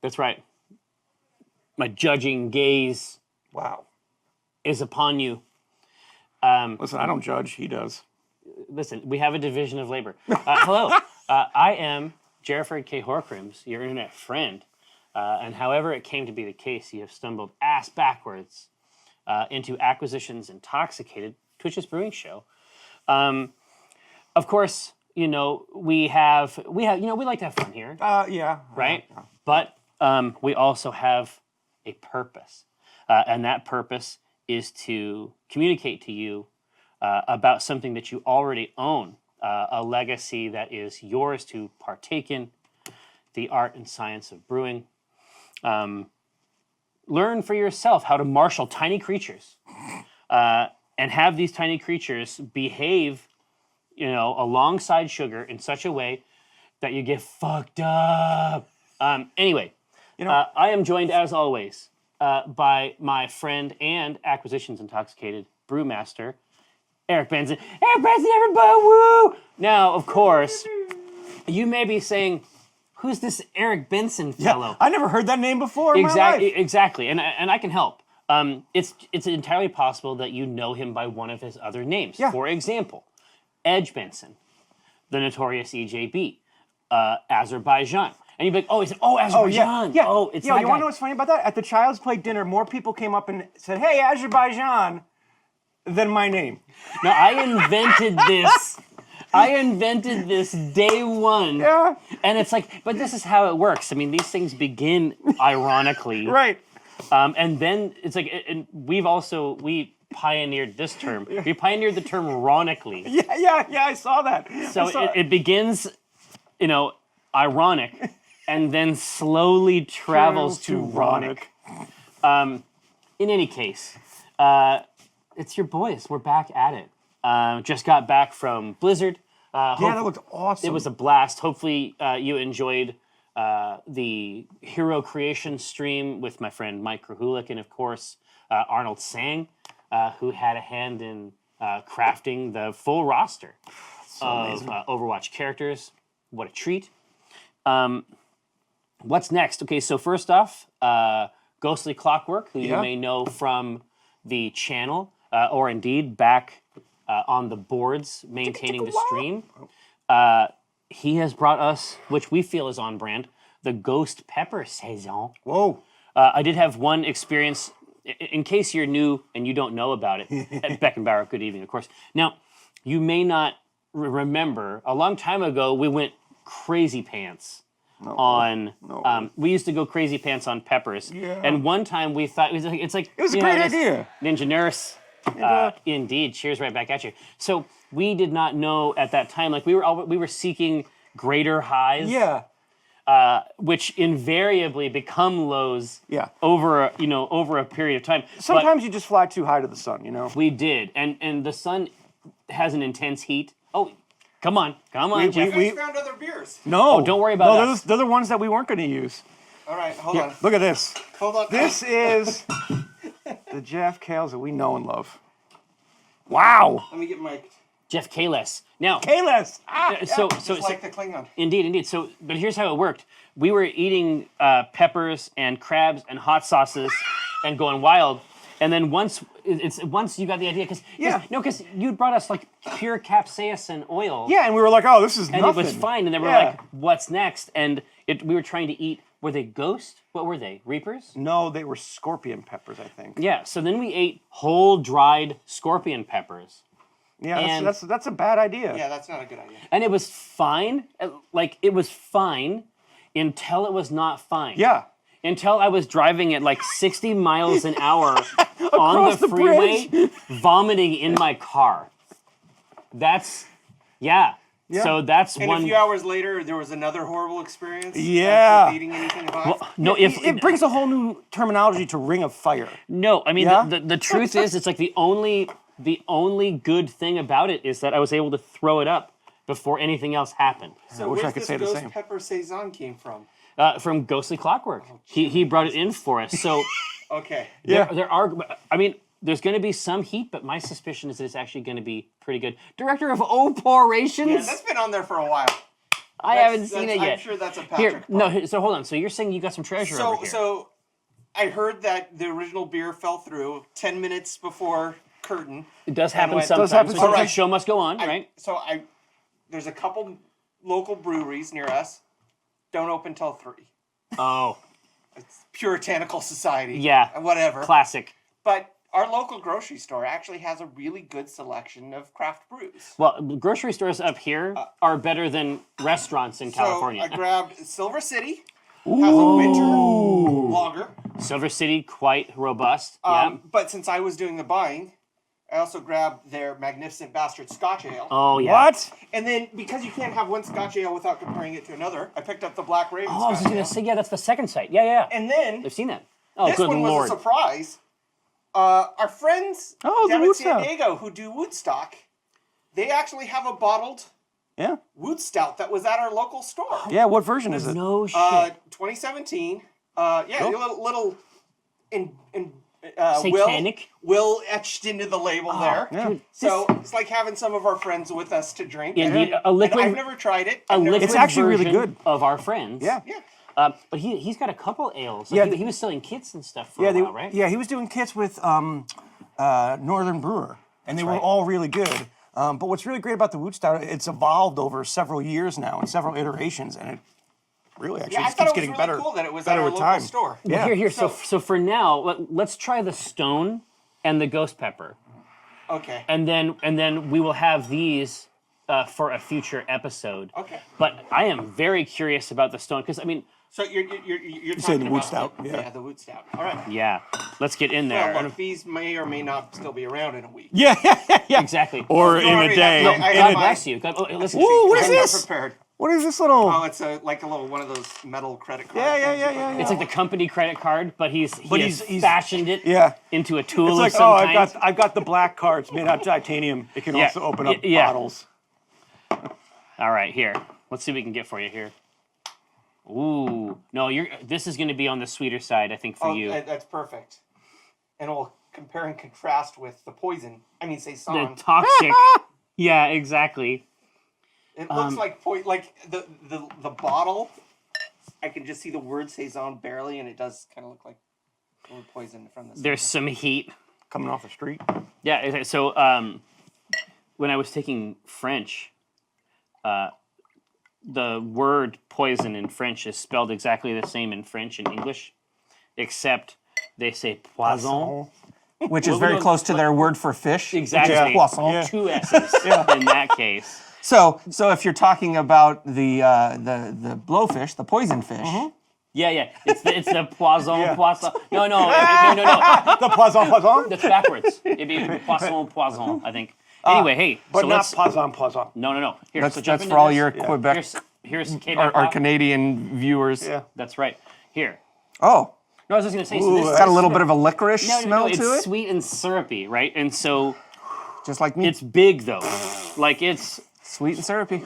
That's right. My judging gaze Wow. is upon you. Listen, I don't judge. He does. Listen, we have a division of labor. Hello, I am Jerford K. Horcrims, your internet friend. And however it came to be the case, you have stumbled ass backwards into Acquisitions Intoxicated, Twitch's brewing show. Of course, we like to have fun here, Yeah. right? But we also have a purpose, and that purpose is to communicate to you about something that you already own, a legacy that is yours to partake in, the art and science of brewing. Learn for yourself how to marshal tiny creatures and have these tiny creatures behave, alongside sugar in such a way that you get fucked up. Anyway, I am joined, as always, by my friend and Acquisitions Intoxicated brewmaster, Eric Benson. Eric Benson, everybody, woo! Now, of course, you may be saying, who's this Eric Benson fellow? Yeah, I never heard that name before in my life. Exactly, and I can help. It's entirely possible that you know him by one of his other names. Yeah. For example, Edge Benson, the notorious EJB, Azerbaijan. And you'd be like, Azerbaijan. Yeah. Oh, it's you that want guy. to know what's funny about that? At the Child's Play dinner, more people came up and said, "Hey, Azerbaijan," than my name. Now, I invented this day one. Yeah. And it's like, but this is how it works. I mean, these things begin ironically. Right. And then it's like, and we pioneered this term. We pioneered the term ironically. Yeah, I saw that. So it begins, ironic, and then slowly travels to ronic. In any case, it's your boys. We're back at it. Just got back from Blizzard. That looked awesome. It was a blast. Hopefully you enjoyed the hero creation stream with my friend Mike Krahulik and, of course, Arnold Sang, who had a hand in crafting the full roster of Overwatch characters. What a treat. What's next? Okay, so first off, Ghostly Clockwork, who you may know from the channel, or indeed back on the boards maintaining the stream. He has brought us, which we feel is on brand, the Ghost Pepper Saison. Whoa. I did have one experience, in case you're new and you don't know about it, at Beckenbauer, good evening, of course. Now, you may not remember, a long time ago, we went crazy pants we used to go crazy pants on peppers. Yeah. And one time we thought, it was a great idea. Ninja Nurse. Indeed. Cheers right back at you. So we did not know at that time, like we were seeking greater highs. Yeah. Which invariably become lows. Yeah. Over a period of time. Sometimes you just fly too high to the sun, We did, and the sun has an intense heat. Oh, come on, Jeff. We found other beers. No. Don't worry about that. They're the ones that we weren't going to use. All right, hold on. Look at this. Hold on. This is the Jeff Kales that we know and love. Wow. Let me get my... Jeff Kales. Now, Kales. So like the Klingon. Indeed. So, but here's how it worked. We were eating peppers and crabs and hot sauces and going wild. And then once you got the idea, because you brought us like pure capsaicin oil. Yeah, and we were like, oh, this is and nothing. It was fine. And then we're like, what's next? And we were trying to eat. Were they ghost? What were they? Reapers? No, they were scorpion peppers, I think. Yeah. So then we ate whole dried scorpion peppers. Yeah, that's a bad idea. Yeah, that's not a good idea. And it was fine. It was fine until it was not fine. Yeah. Until I was driving at like 60 miles an hour on the freeway, vomiting in my car. That's, yeah. So that's and one. And a few hours later, there was another horrible experience. Yeah. Eating anything hot. Well, no, it brings a whole new terminology to Ring of Fire. No, I mean the truth is, it's like the only good thing about it is that I was able to throw it up before anything else happened. So I wish I where's could this say the Ghost same. Pepper Saison came from? From Ghostly Clockwork. He brought it in for us. So okay. There are. I mean, there's going to be some heat, but my suspicion is that it's actually going to be pretty good. Director of Oporations. Yeah, that's been on there for a while. I haven't seen it yet. I'm sure that's a Here, Patrick. no. So hold on. So you're saying you got some treasure over here? So I heard that the original beer fell through 10 minutes before curtain. it does happen went- sometimes. Does happen So the sometimes. show must go on, right? There's a couple local breweries near us. Don't open till 3. Oh, It's puritanical society. Yeah. Whatever. classic. But our local grocery store actually has a really good selection of craft brews. Well, grocery stores up here are better than restaurants in California. So I grabbed Silver City. Has a winter lager. Silver City, quite robust. Yeah. But since I was doing the buying, I also grabbed their Magnificent Bastard Scotch Ale. Oh yeah. What? And then, because you can't have one Scotch Ale without comparing it to another, I picked up the Black Raven Oh, I was Scotch just gonna Ale. say, yeah, that's the second site. Yeah. And then, I've seen that. Oh, this good one was lord. a surprise. Our friends Oh, the down in Woodstock. San Diego who do Woodstock, they actually have a bottled Yeah. Wood Stout that was at our local store. Yeah. What version is it? No shit. 2017. Yeah, Cool. a little Satanic. Will etched into the label there. Yeah. So it's like having some of our friends with us to drink. Indeed, And- a liquid- and I've never tried it. a I've never- liquid It's actually really version good. of our friends. Yeah. Yeah. But he's got a couple ales. Like, Yeah, he was selling kits and stuff for Yeah, a while, right? yeah, he was doing kits with Northern Brewer, and they were all really good. But what's really great about the Woot Stout, it's evolved over several years now and several iterations, and it really actually Yeah, I just thought keeps it was getting really better. cool that it was better at our with local time. store. Yeah. Here. So for now, let's try the Stone and the Ghost Pepper, Okay. and then we will have these for a future episode. Okay. But I am very curious about the Stone because I mean, So you're saying talking the about Wood Stout, the, yeah. the Wood Stout. All right. yeah, let's get in there. Well, look, these may or may not still be around in a week. Yeah, yeah. Exactly. Or No, in I a already day. have- I in have a- my- Bless you. God, listen. Ooh, what is I'm not this? prepared. What is this little? Oh, it's like a little one of those metal credit cards. Yeah. It's like the company credit card, but he has he's- fashioned it Yeah. into a tool It's like, of some oh, kind. I've got the black cards made out of titanium. It can Yeah. also open up Yeah. bottles. All right, here. Let's see what we can get for you here. Ooh, no, this is going to be on the sweeter side, I think, for you. That's perfect. And we'll compare and contrast with the poison. I mean, Saison. The toxic. Yeah, exactly. It looks like the bottle. I can just see the word Saison barely, and it does kind of look like a little poison from this. There's some heat. Coming off the street. Yeah, so when I was taking French, the word poison in French is spelled exactly the same in French and English, except they say poison. Which is Well, very no, close to their word for fish. Exactly. Yeah. Poisson. Yeah. Two S's in that case. So if you're talking about the blowfish, the poison fish, Yeah. It's the poison, Yeah. poisson. No. The poisson. That's backwards. It'd be poisson, I think. Anyway, hey. But so not let's. poisson. No. Here, that's so jump that's into for all this. your Quebec, Here's Quebec. our Pop. Canadian viewers. Yeah. That's right. Here. Oh, No, I was just gonna say. Ooh, So this it's got a little bit of a licorice no, smell it's to it, sweet and syrupy, right? And so just like me. it's big though. Like it's. Sweet and syrupy.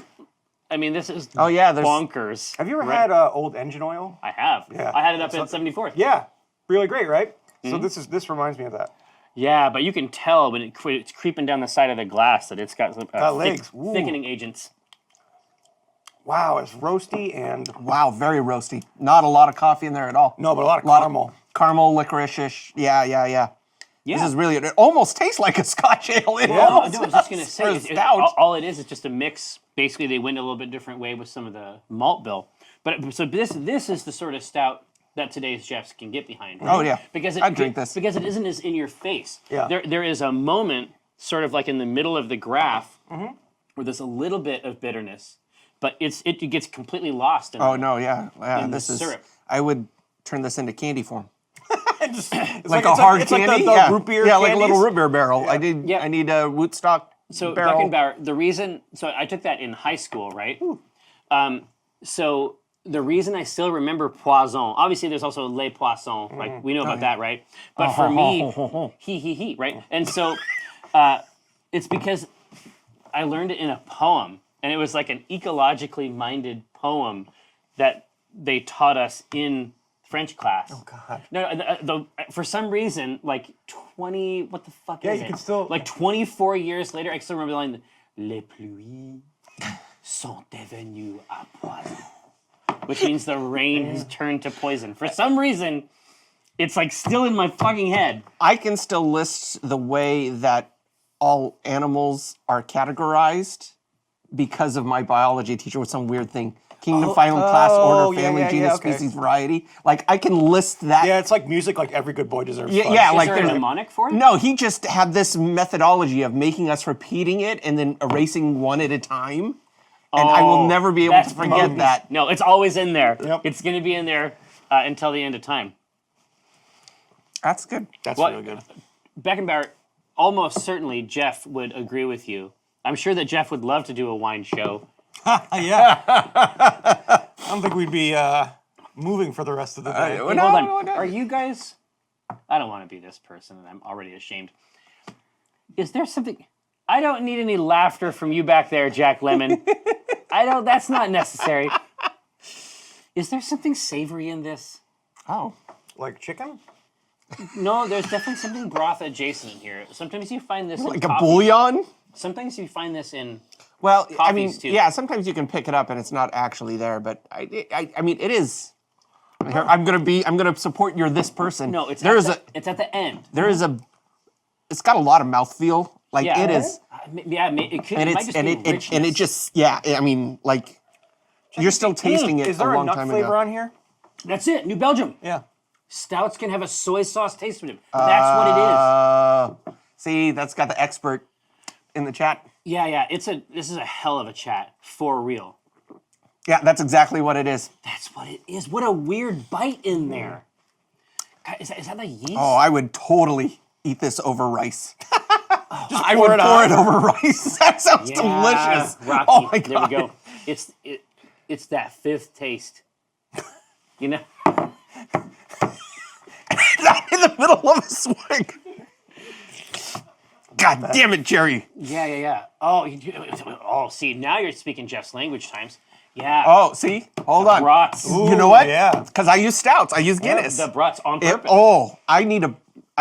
I mean, this is. Oh, yeah, there's- bonkers. Have you ever right? had old engine oil? I have. Yeah. I had it up at 74th. Yeah. Really great, right? Mm-hmm. So this reminds me of that. Yeah, but you can tell when it's creeping down the side of the glass that it's got legs. Ooh. thickening agents. Wow, it's roasty and Wow, very roasty. Not a lot of coffee in there at all. no, but a lot of caramel. Caramel, licorice-ish. Yeah. Yeah. This is really. It almost tastes like a Scotch ale. It No, almost- I was just gonna say, Or stout. all it is just a mix. Basically, they went a little bit different way with some of the malt bill. But so this is the sort of stout that today's chefs can get behind. Right? Oh, yeah. because I'd drink this. because it isn't as in your face. Yeah. There is a moment, sort of like in the middle of the graph, Mm-hmm. where there's a little bit of bitterness, but it gets completely lost. In Oh no, yeah. in This the is. syrup. I would turn this into candy form. It's Like a hard it's candy. like the yeah. root beer Yeah, like a little candies. root beer barrel. I Yeah. need a Woodstock So barrel. Beckenbauer, the reason, so I took that in high school, right? So the reason I still remember poisson, obviously there's also les poissons, like we know about that, right? But for me, he, right? And so it's because I learned it in a poem, and it was like an ecologically minded poem that they taught us in French class. Oh God. No, for some reason, like 20, what the fuck is you it? can still- Like 24 years later, I still remember the line, Les pluies sont devenus à poison, which means the rain has turned to poison. For some reason, it's like still in my fucking head. I can still list the way that all animals are categorized because of my biology teacher with some weird thing. Kingdom, phylum, class, order, family, genus, okay. species, variety. Like, I can list that. Yeah, it's like music, like every good boy deserves fun. Yeah, Is like there a there's mnemonic for it? No, he just had this methodology of making us repeating it and then erasing one at a time. And I will never be able to forget that. No, it's always in there. Yep. It's going to be in there until the end of time. That's good. That's What- really good. Beckenbauer, almost certainly Jeff would agree with you. I'm sure that Jeff would love to do a wine show. Yeah. I don't think we'd be moving for the rest of the day. Hey, hold on. Are you guys... I don't want to be this person, and I'm already ashamed. Is there something... I don't need any laughter from you back there, Jack Lemmon. That's not necessary. Is there something savory in this? Oh. Like chicken? No, there's definitely something broth adjacent in here. Sometimes you find this Like in a coffee. bouillon? Sometimes you find this in... Well, I mean, Coffees, too. yeah, sometimes you can pick it up and it's not actually there, but I mean, it is. Here, I'm gonna support your this person. No, it's it's at the end. it's got a lot of mouthfeel. Like Yeah, it is, Yeah, it could. and It might it's just and be it, it richness. and it just I mean, like you're still tasting it Is a there a long nut time flavor ago. on here? That's it. New Belgium. Yeah. Stouts can have a soy sauce taste to them. That's what it is. See, that's got the expert in the chat. Yeah. This is a hell of a chat for real. Yeah, that's exactly what it is. That's what it is. What a weird bite in there. God, is that the yeast? Oh, I would totally eat this over rice. I pour would it pour on. it over rice. That sounds delicious. Rocky. Oh my There god. we go. It's that fifth taste. You know. Not in the middle of a swig. God damn it, Jerry. Yeah. Oh, see, now you're speaking Jeff's language times. Yeah. Oh, see? Hold on. Brats. You know what? yeah. Because I use stouts. I use Guinness. The brats on purpose. I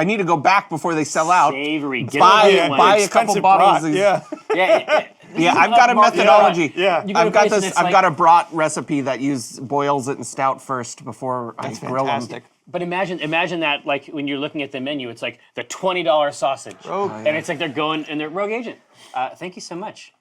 need to go back before they sell out. Savory. Get Buy- a good buy one. a couple Expensive bottles brat, of- Yeah. Yeah. Yeah, I've got a methodology. Yeah. You go to I've got places, this. it's I've like- got a brat recipe that boils it in stout first before I grill Fantastic. them. But imagine that, like, when you're looking at the menu, it's like the $20 sausage. Rogue. And it's like they're going, and they're Rogue Agent. Thank you so much.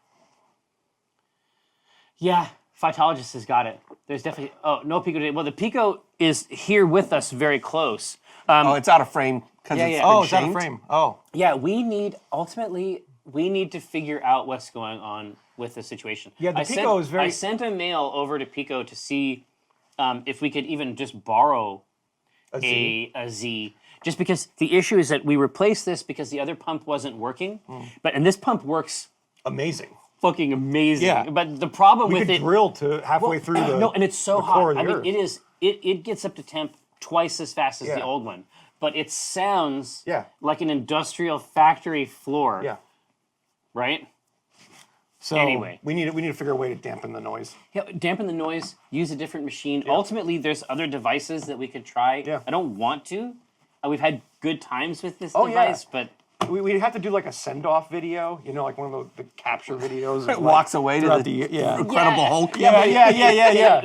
Yeah, Phytologist has got it. There's definitely, no Pico today. Well, the Pico is here with us very close. Oh, it's out of frame because Yeah, it's yeah. been Oh, it's out of shamed. frame. Oh. Yeah, we need to figure out what's going on with the situation. Yeah, the Pico is very- I sent a mail over to Pico to see if we could even just borrow a Z. Just because the issue is that we replaced this because the other pump wasn't working. And this pump works Amazing. fucking amazing. Yeah. But the problem We with could it... drill to halfway through the No, and it's so the core hot. I of the mean, earth. it gets up to temp twice as fast as the Yeah. old one. But it sounds Yeah. like an industrial factory floor. Yeah. Right? So Anyway. we need to figure a way to dampen the noise. Yeah, dampen the noise, use a different machine. Ultimately, there's other devices that we could try. Yeah. I don't want to. We've had good times with this Oh, yeah. device, but We have to do like a send-off video, like one of the capture videos. It walks away to throughout the yeah. Incredible Yeah. Hulk. Yeah.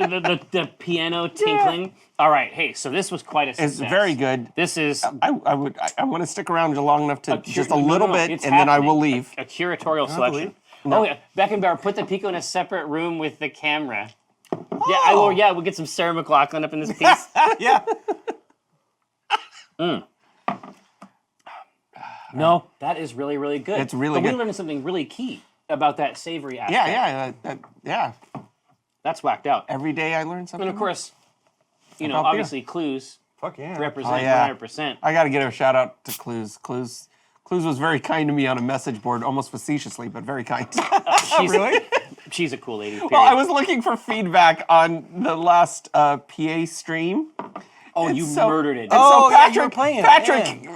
the piano tinkling. All right, hey, so this was quite a success. It's very good. This is I want to stick around long enough to just a no, little no, bit, it's and then I will happening. leave. A curatorial selection. Oh yeah, Beckenbauer, put the Pico in a separate room with the camera. Yeah, we'll get some Sarah McLachlan up in this piece. Yeah. No, that is really, really good. It's really but good. we learned something really key about that savory aspect. Yeah. That's whacked out. Every day I learn And something. of course, About beer. obviously clues Fuck yeah. represent Oh, yeah. 100%. I got to give a shout out to Clues. Clues was very kind to me on a message board, almost facetiously, but very kind. She's, she's a cool lady. Period. Well, I was looking for feedback on the last PA stream. oh, you so- murdered it. Oh, So yeah, you were playing it, Patrick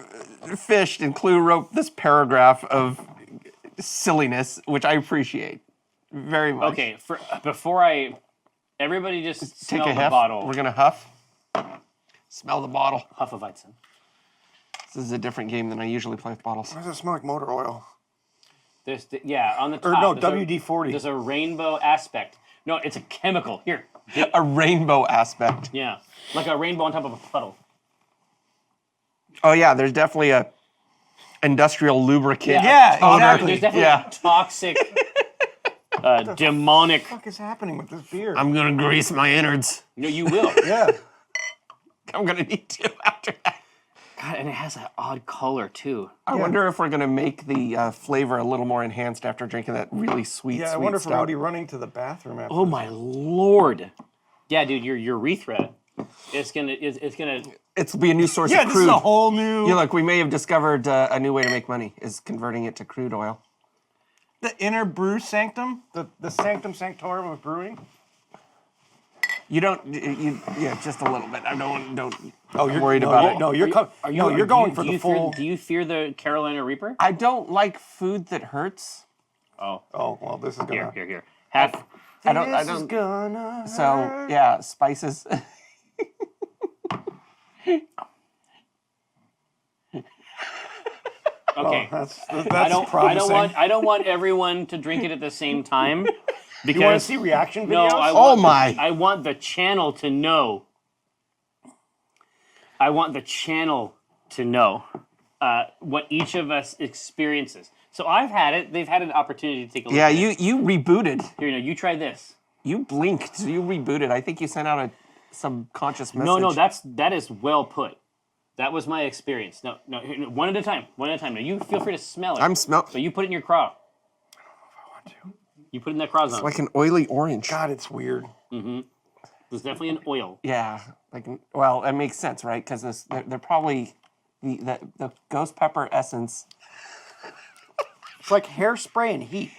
fished, and Clue wrote this paragraph of silliness, which I appreciate very much. Okay, everybody just Take smell a the huff. bottle. We're gonna huff. Smell the bottle. Hefeweizen. This is a different game than I usually play with bottles. Why does it smell like motor oil? On the top. Or no, there's WD-40. There's a rainbow aspect. No, it's a chemical. Here. A rainbow aspect. Yeah, like a rainbow on top of a puddle. Oh yeah, there's definitely a industrial lubricant. Yeah, odor. exactly. There's definitely Yeah. a toxic, demonic. What the fuck is happening with this beer? I'm gonna grease my innards. No, you will. yeah. I'm gonna need to after that. God, and it has that odd color too. I wonder if we're gonna make the flavor a little more enhanced after drinking that really sweet. Yeah, I sweet wonder if stout. Rowdy running to the bathroom after. Oh my lord. Yeah, dude, your urethra. It's gonna. It'll be a new source Yeah, of this crude. is a whole new. Yeah, look, we may have discovered a new way to make money is converting it to crude oil. The inner brew sanctum, the sanctum sanctorum of brewing. You don't, yeah, just a little bit. I don't. Oh, you're worried no, about you're, it. No, you're going for the full. Do you fear the Carolina Reaper? I don't like food that hurts. Oh, Oh well, this is gonna. here. Have. I don't. This is gonna. So yeah, spices. Okay. That's I promising. don't want everyone to drink it at the same time. Because You want to see reaction no, videos? Oh my! I want the channel to know. I want the channel to know what each of us experiences. So I've had it. They've had an opportunity to take a look. Yeah, at it. you rebooted. Here, you try this. You blinked. You rebooted. I think you sent out a subconscious message. No, that is well put. That was my experience. No, here, one at a time. One at a time. Now you feel free to smell it. I'm smell. But you put it in your craw. I want to. You put it in that craw zone. Like an oily orange. God, it's weird. There's definitely an oil. Yeah, like well, that makes sense, right? Because they're probably the ghost pepper essence. It's like hairspray and heat.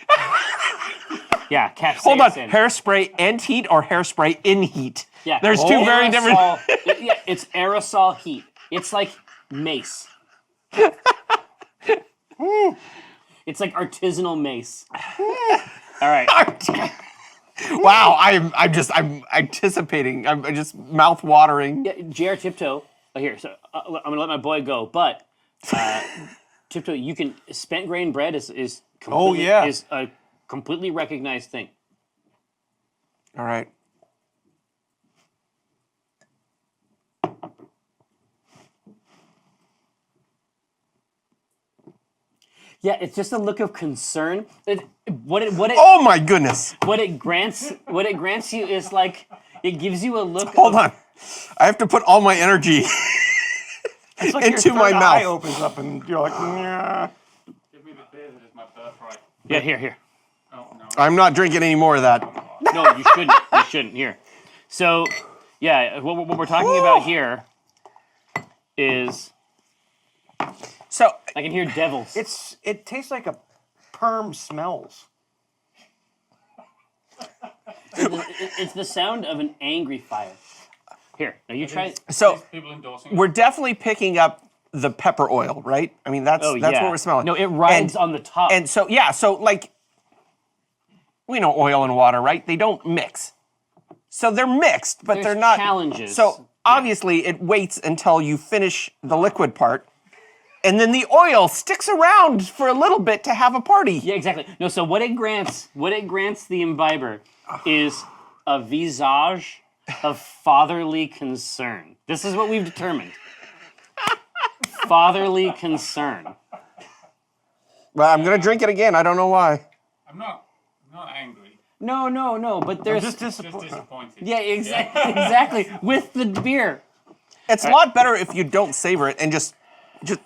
Yeah, capsaicin. Hold on, hairspray and heat or hairspray in heat? Yeah, There's two very different. Yeah, it's aerosol heat. It's like mace. It's like artisanal mace. All right. Wow, I'm anticipating. I'm just mouth watering. Yeah, JR Tiptoe. Here, so I'm gonna let my boy go, but Tiptoe, you can spent grain bread is completely, is a completely recognized thing. All right. Yeah, it's just a look of concern. Oh my goodness! What it grants you is like it gives you a look. Hold on, I have to put all my energy It's like into your my third eye mouth. opens up and you're like, nah. Give me the beer that is my birthright. Yeah, here. Oh, no. I'm not drinking any more of that. No, you shouldn't. You shouldn't. Here. So, yeah, what we're talking about here is So I can hear devils. It tastes like a perm smells. It's the sound of an angry fire. Here, now you try. so People endorsing we're definitely picking up the pepper oil, right? I mean, that's Oh, yeah. what we're smelling. No, it rides on the top. And so yeah, so like we know oil and water, right? They don't mix. So they're mixed, but There's they're not challenges. So obviously it waits until you finish the liquid part. And then the oil sticks around for a little bit to have a party. Yeah, exactly. No, so what it grants the imbiber is a visage of fatherly concern. This is what we've determined. Fatherly concern. Well, I'm gonna drink it again. I don't know why. I'm not angry. No, but there's Just Just disappointed. disappointed. yeah, exactly with the beer. It's a lot better if you don't savor it and just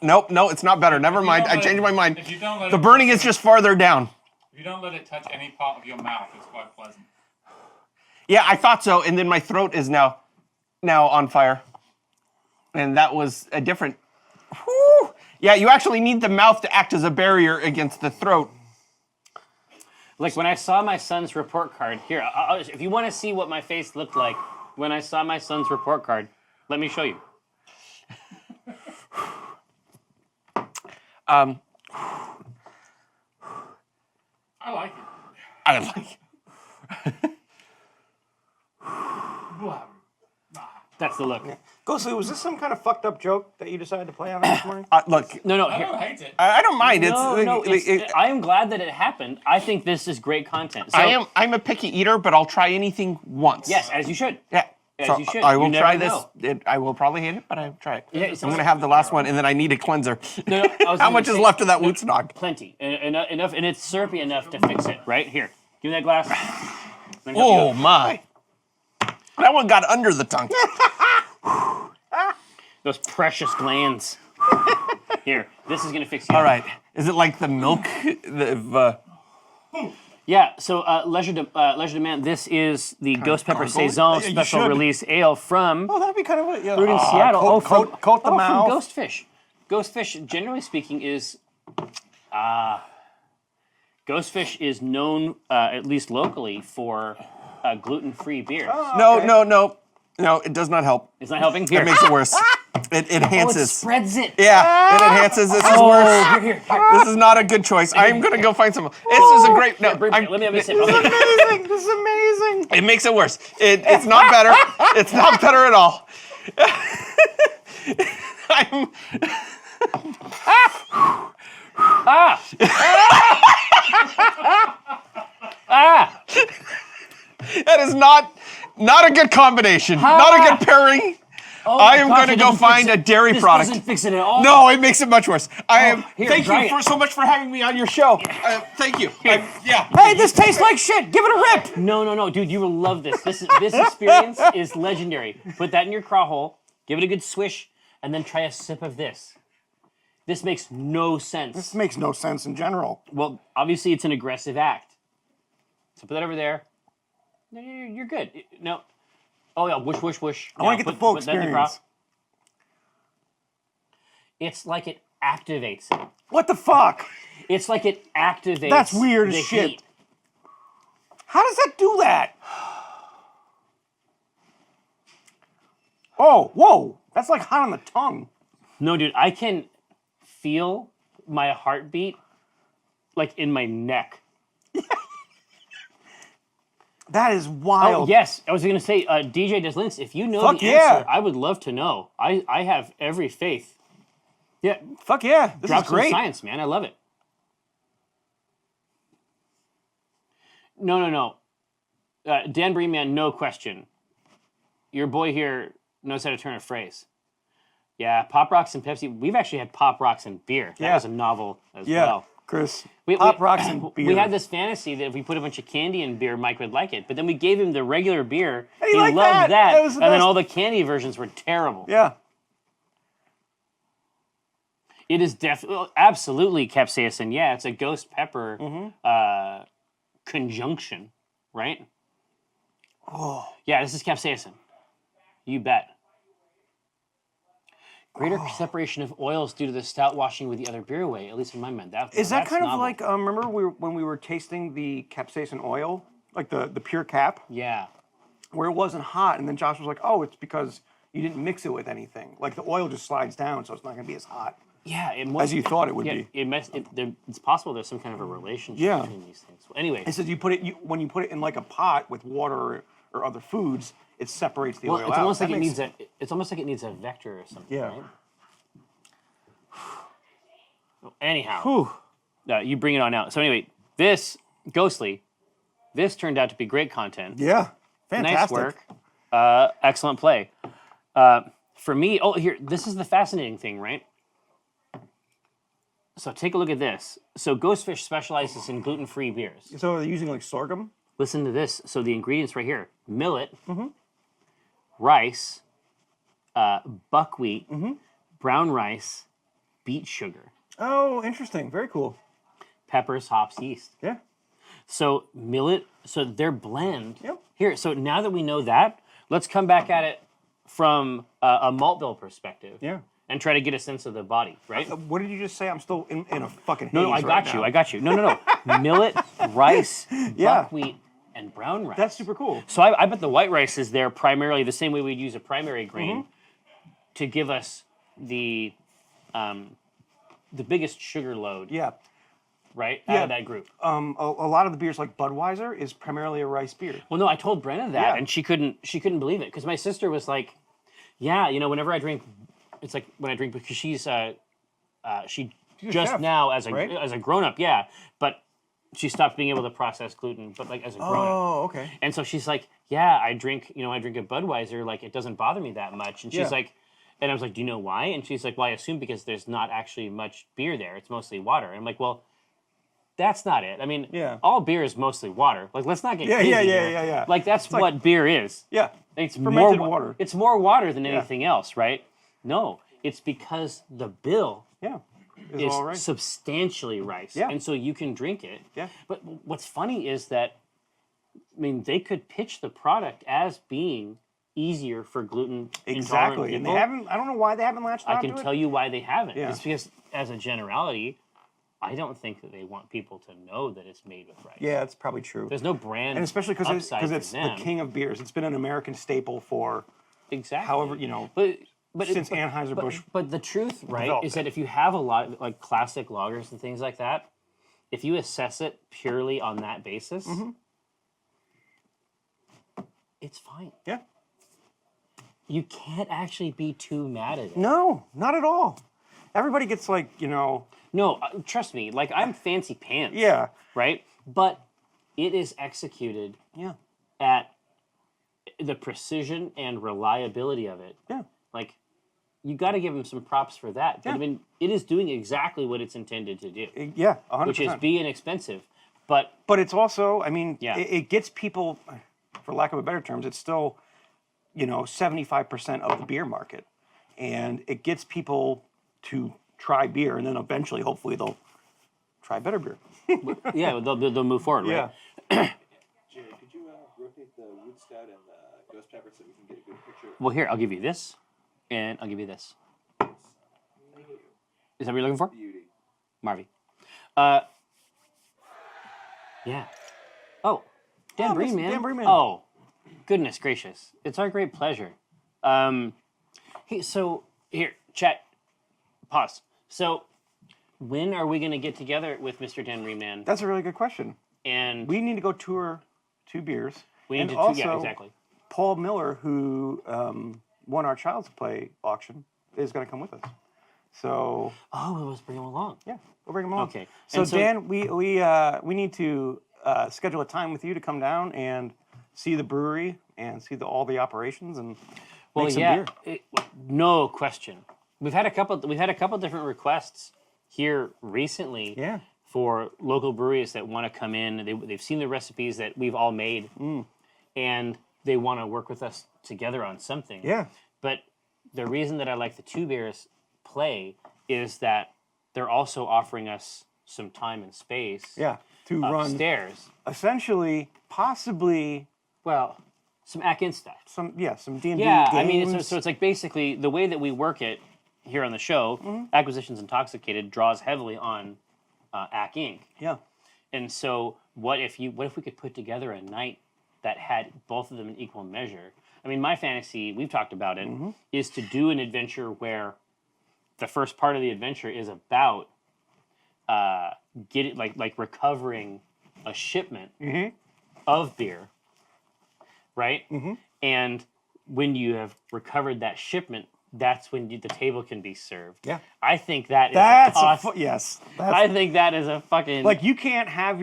nope, no, it's not better. Never mind. don't I let changed it- my mind. if you don't let The it- burning is just farther down. If you don't let it touch any part of your mouth, it's quite pleasant. Yeah, I thought so, and then my throat is now on fire. And that was a different. Whew. Yeah, you actually need the mouth to act as a barrier against the throat. Like when I saw my son's report card. Here, if you want to see what my face looked like when I saw my son's report card, let me show you. I like it. I like. Blah. That's the look. Ghostly, was this some kind of fucked up joke that you decided to play on this morning? Look, No, I here. don't hate it. I don't mind. I am glad that it happened. I think this is great content. So, I'm a picky eater, but I'll try anything once. Yes, as you should. Yeah. As So you should. I will You never try this. know. I will probably hate it, but I'll try it. Yeah, it I'm sounds gonna have the last one, and then I need a cleanser. No, I was How gonna much is say- left of that Wootsnog? Plenty. Enough, and it's syrupy enough to fix it. Right here. Give me that glass. Let me help you Oh out. my! That one got under the tongue. Those precious glands. Here, this is gonna fix you. All right. Is it like the milk? Yeah. So, Leisure Demand. This is the Ghost Pepper gargle it? Saison Yeah, you special should. release ale from Oh, that'd be kind of it. Yeah. brewed in Seattle. Coat the mouth. From Ghostfish. Ghostfish, generally speaking, is Ghostfish is known at least locally for gluten-free beer. No, it does not help. It's not helping. Here. It makes it worse. It it enhances. spreads it. Yeah, it enhances. This is Oh, worse. here. This is not a good choice. I'm gonna go find some. This is a great. No, Let me have a sip. This is amazing. This is amazing. it makes it worse. It's not better. It's not better at all. I'm. That is not a good combination. Not a good pairing. I am going to go find a dairy product. This doesn't fix it at all. No, it makes it much worse. Here, Thank try you it. for so much for having me on your show. Thank you. Yeah. Hey, this tastes like shit. Give it a rip. No, dude, you will love this. This experience is legendary. Put that in your craw hole, give it a good swish, and then try a sip of this. This makes no sense. This makes no sense in general. Well, obviously it's an aggressive act. So put that over there. No, you're good. No. Oh yeah, whoosh, whoosh. I want to get the full experience. It's like it activates it. What the fuck? It's like it activates. That's weird the as shit. heat. How does that do that? Oh, whoa. That's like hot on the tongue. No, dude, I can feel my heartbeat like in my neck. That is wild. Oh, yes, I was going to say, DJ Deslinks, if you know Fuck the yeah. answer, I would love to know. I have every faith. Yeah. Fuck yeah. This Drop is some great. science, man. I love it. No. Dan Breeman, no question. Your boy here knows how to turn a phrase. Yeah, Pop Rocks and Pepsi. We've actually had Pop Rocks and beer. That Yeah. was a novel as Yeah. well. Chris. We- Pop Rocks and beer. We had this fantasy that if we put a bunch of candy in beer, Mike would like it. But then we gave him the regular beer. And he liked loved that. that. That was the And then best. all the candy versions were terrible. Yeah. It is definitely, absolutely capsaicin. Yeah, it's a ghost pepper conjunction, right? Oh. Yeah, this is capsaicin. You bet. Greater separation of oils due to the stout washing with the other beer away, at least in my mind. Is that that's kind of novel. like, remember when we were tasting the capsaicin oil? Like the pure cap? Yeah. Where it wasn't hot, and then Josh was like, oh, it's because you didn't mix it with anything. Like the oil just slides down, so it's not going to be as hot Yeah, it as you thought it would be. It's possible there's some kind of a relationship Yeah. between these things. Well, anyway, It says when you put it in like a pot with water or other foods, it separates the oil it's out. almost like That it makes- needs it's almost like it needs a vector or something. Yeah. Right? Anyhow, Whew. you bring it on out. So anyway, this Ghostly, this turned out to be great content. Yeah. Fantastic. Nice work. Excellent play. For me, here, this is the fascinating thing, right? So take a look at this. So Ghostfish specializes in gluten-free beers. So they're using like sorghum? Listen to this. So the ingredients right here: millet, rice, buckwheat, brown rice, beet sugar, Oh, interesting. Very cool. peppers, hops, yeast. Yeah. So millet, so their blend. Yep. Here, so now that we know that, let's come back at it from a malt bill perspective. Yeah. And try to get a sense of the body, right? What did you just say? I'm still in a fucking haze No, I right got you. now. I got you. No. Millet, rice, Yeah. buckwheat, and brown rice. That's super cool. So I bet the white rice is there primarily the same way we'd use a primary grain to give us the biggest sugar load, Yeah. right? Out of that group. A lot of the beers like Budweiser is primarily a rice beer. Well, no, I told Brenna that, Yeah. and she couldn't believe it because my sister was like, Yeah, whenever I drink, it's like when I drink because she a just chef, now as a right? grown up, yeah, but she stopped being able to process gluten, but like as a grown up. Oh, okay. And so she's like, yeah, I drink a Budweiser, like it doesn't bother me that much. And she's Yeah. like, and I was like, do you know why? And she's like, well, I assume because there's not actually much beer there. It's mostly water. And I'm like, well, that's not it. I mean, Yeah. all beer is mostly water. Like, let's not get Yeah, crazy yeah, here. yeah. Like that's like- what beer is. Yeah. It's Fermented more water. It's more water than anything else, right? No, it's because the bill Yeah. It's is all right. substantially rice, Yeah. and so you can drink it. Yeah. But what's funny is that, I mean, they could pitch the product as being easier for gluten intolerant Exactly. And they people. haven't. I don't know why they haven't latched I onto can it. tell you why they haven't. Yeah. It's because, as a generality, I don't think that they want people to know that it's made with rice. Yeah, it's probably true. There's no brand, And especially because upside for it's the them. king of beers. It's been an American staple for Exactly. however, but since Anheuser-Busch. But the truth, right, developed is that if you have a lot of like classic lagers and things like that, if you assess it purely on that basis, it's fine. Yeah. You can't actually be too mad at it. No, not at all. Everybody gets like, No, trust me. Like I'm fancy pants. yeah. Right, but it is executed Yeah. at the precision and reliability of it. Yeah. Like, you got to give them some props for that. But, Yeah. I mean, it is doing exactly what it's intended to do, Yeah, 100%. which is be inexpensive. But But it's also, I mean, Yeah. it gets people, for lack of a better terms, it's still, 75% of the beer market. And it gets people to try beer, and then eventually, hopefully, they'll try better beer. yeah, they'll move forward, right? Yeah. Jerry, could you rotate the wood stout and the ghost pepper so we can get a good picture? Well, here, I'll give you this, and I'll give you this. Is that what you're looking for? Beauty. Marvy. Yeah. Oh, Dan Breen, man. Dan Breen, man. Oh, goodness gracious. It's our great pleasure. Hey, so, here, chat, pause. So, when are we going to get together with Mr. Dan Breen, man? That's a really good question. And We need to go tour 2 beers. we need and to, also, yeah, exactly. Paul Miller, who won our Child's Play auction, is going to come with us. So, Oh, let's bring him along. yeah, we'll bring him along. Okay. So, And so- Dan, we need to schedule a time with you to come down and see the brewery and see all the operations and make some beer. No question. We've had a couple different requests here recently Yeah. for local breweries that want to come in. They've seen the recipes that we've all made, and they want to work with us together on something. Yeah. But the reason that I like the Two Bears play is that they're also offering us some time and space Yeah. To run upstairs. essentially, possibly Well, some Ack-In stuff. some D&D Yeah, games. I mean, so it's like basically the way that we work it here on the show, Acquisitions Intoxicated draws heavily on Ack Inc. Yeah. And so what if we could put together a night that had both of them in equal measure? I mean, my fantasy, we've talked about it, is to do an adventure where the first part of the adventure is about recovering a shipment of beer, right? And when you have recovered that shipment, that's when the table can be served. Yeah. I think that is That's awesome. yes. I think that is a fucking Like you can't have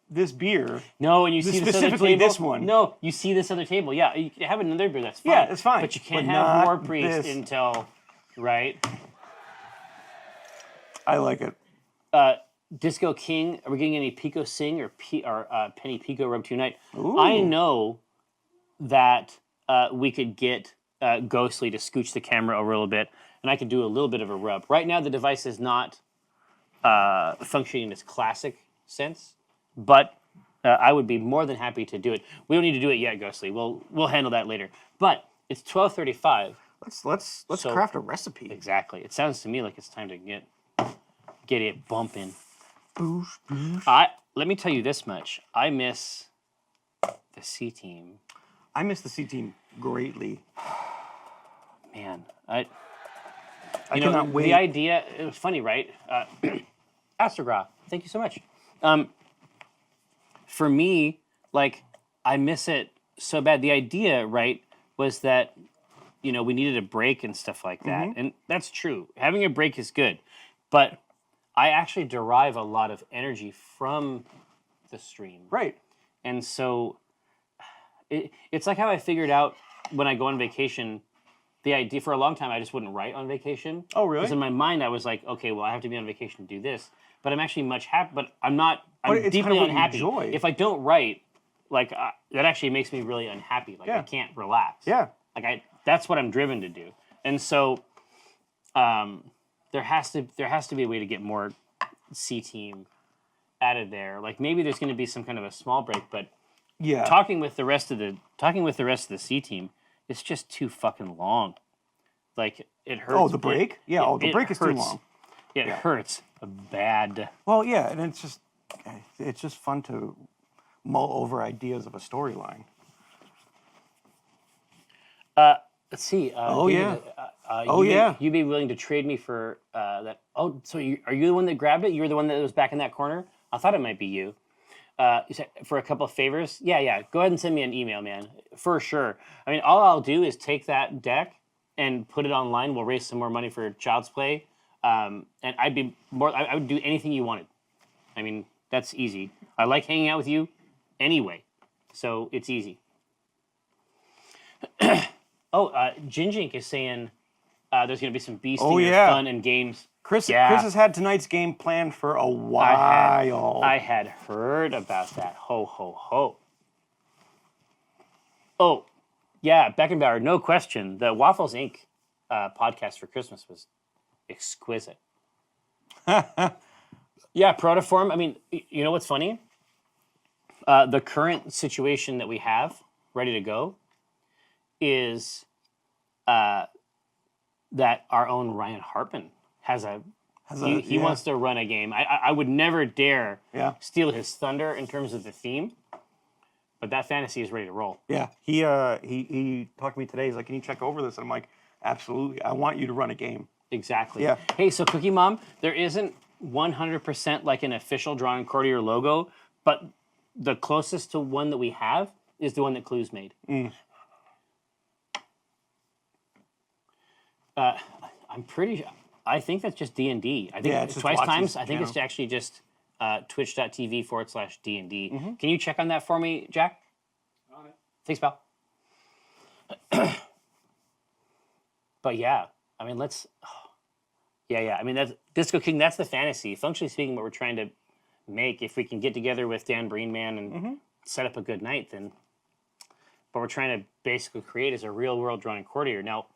this beer. no, and you see this other specifically table. this one. No, you see this other table. Yeah, you can have another beer. That's fine. Yeah, it's fine, But you can't but have not War Priest this. until right. I like it. Disco King. Are we getting any Pico Sing or Penny Pico Rub tonight? I know that we could get Ghostly to scooch the camera over a little bit, and I could do a little bit of a rub. Right now, the device is not functioning in its classic sense, but I would be more than happy to do it. We don't need to do it yet, Ghostly. We'll handle that later. But it's 12:35. Let's So- craft a recipe. Exactly. It sounds to me like it's time to get it bumping. Boosh, boosh. Let me tell you this much. I miss the C team. I miss the C team greatly. Man, I cannot wait. The idea, it was funny, right? Astrogra, thank you so much. For me, like, I miss it so bad. The idea, right, was that, we needed a break and stuff like that. And that's true. Having a break is good. But I actually derive a lot of energy from the stream. Right. And so it's like how I figured out when I go on vacation, the idea for a long time, I just wouldn't write on vacation. Oh, really? Because in my mind, I was like, okay, well, I have to be on vacation to do this. But I'm actually much happy. But I'm not. I'm it's deeply kind of what you unhappy. enjoy. If I don't write, like that actually makes me really unhappy. Like I can't relax. Yeah. Like that's what I'm driven to do. And so, there has to be a way to get more C team out of there. Like maybe there's going to be some kind of a small break, but Yeah. talking with the rest of the C team, it's just too fucking long. Like it hurts. Oh, the break? Yeah. The it break is too hurts. long. It hurts bad. Well, yeah, and it's just fun to mull over ideas of a storyline. Let's see. yeah. You'd be willing to trade me for that? Oh, so are you the one that grabbed it? You're the one that was back in that corner? I thought it might be you. You said for a couple of favors? Yeah. Go ahead and send me an email, man. For sure. I mean, all I'll do is take that deck and put it online. We'll raise some more money for Child's Play. And I would do anything you wanted. I mean, that's easy. I like hanging out with you anyway. So it's easy. Jinjink is saying there's going to be some bee stinger fun and games. Chris has had tonight's game planned for a while. I had heard about that. Ho, ho, ho. Oh, yeah, Beckenbauer, no question. The Waffles Inc. Podcast for Christmas was exquisite. Yeah, Protoform. I mean, you know what's funny? The current situation that we have ready to go is that our own Ryan Hartman he wants to run a game. I would never dare steal his thunder in terms of the theme, but that fantasy is ready to roll. Yeah, he talked to me today. He's like, "Can you check over this?" And I'm like, "Absolutely. I want you to run a game." Exactly. Yeah. Hey, so Cookie Mom, there isn't 100% like an official Drawn and Courtier logo, but the closest to one that we have is the one that Clues made. I think that's just D&D. I think it's it's just twice watch times. this I think it's channel. actually just twitch.tv/D&D. Can you check on that for me, Jack? On it. Thanks, pal. But yeah, I mean, I mean, that's Disco King. That's the fantasy. Functionally speaking, what we're trying to make, if we can get together with Dan Breenman and set up a good night, then what we're trying to basically create is a real world Drawn and Courtier. Now,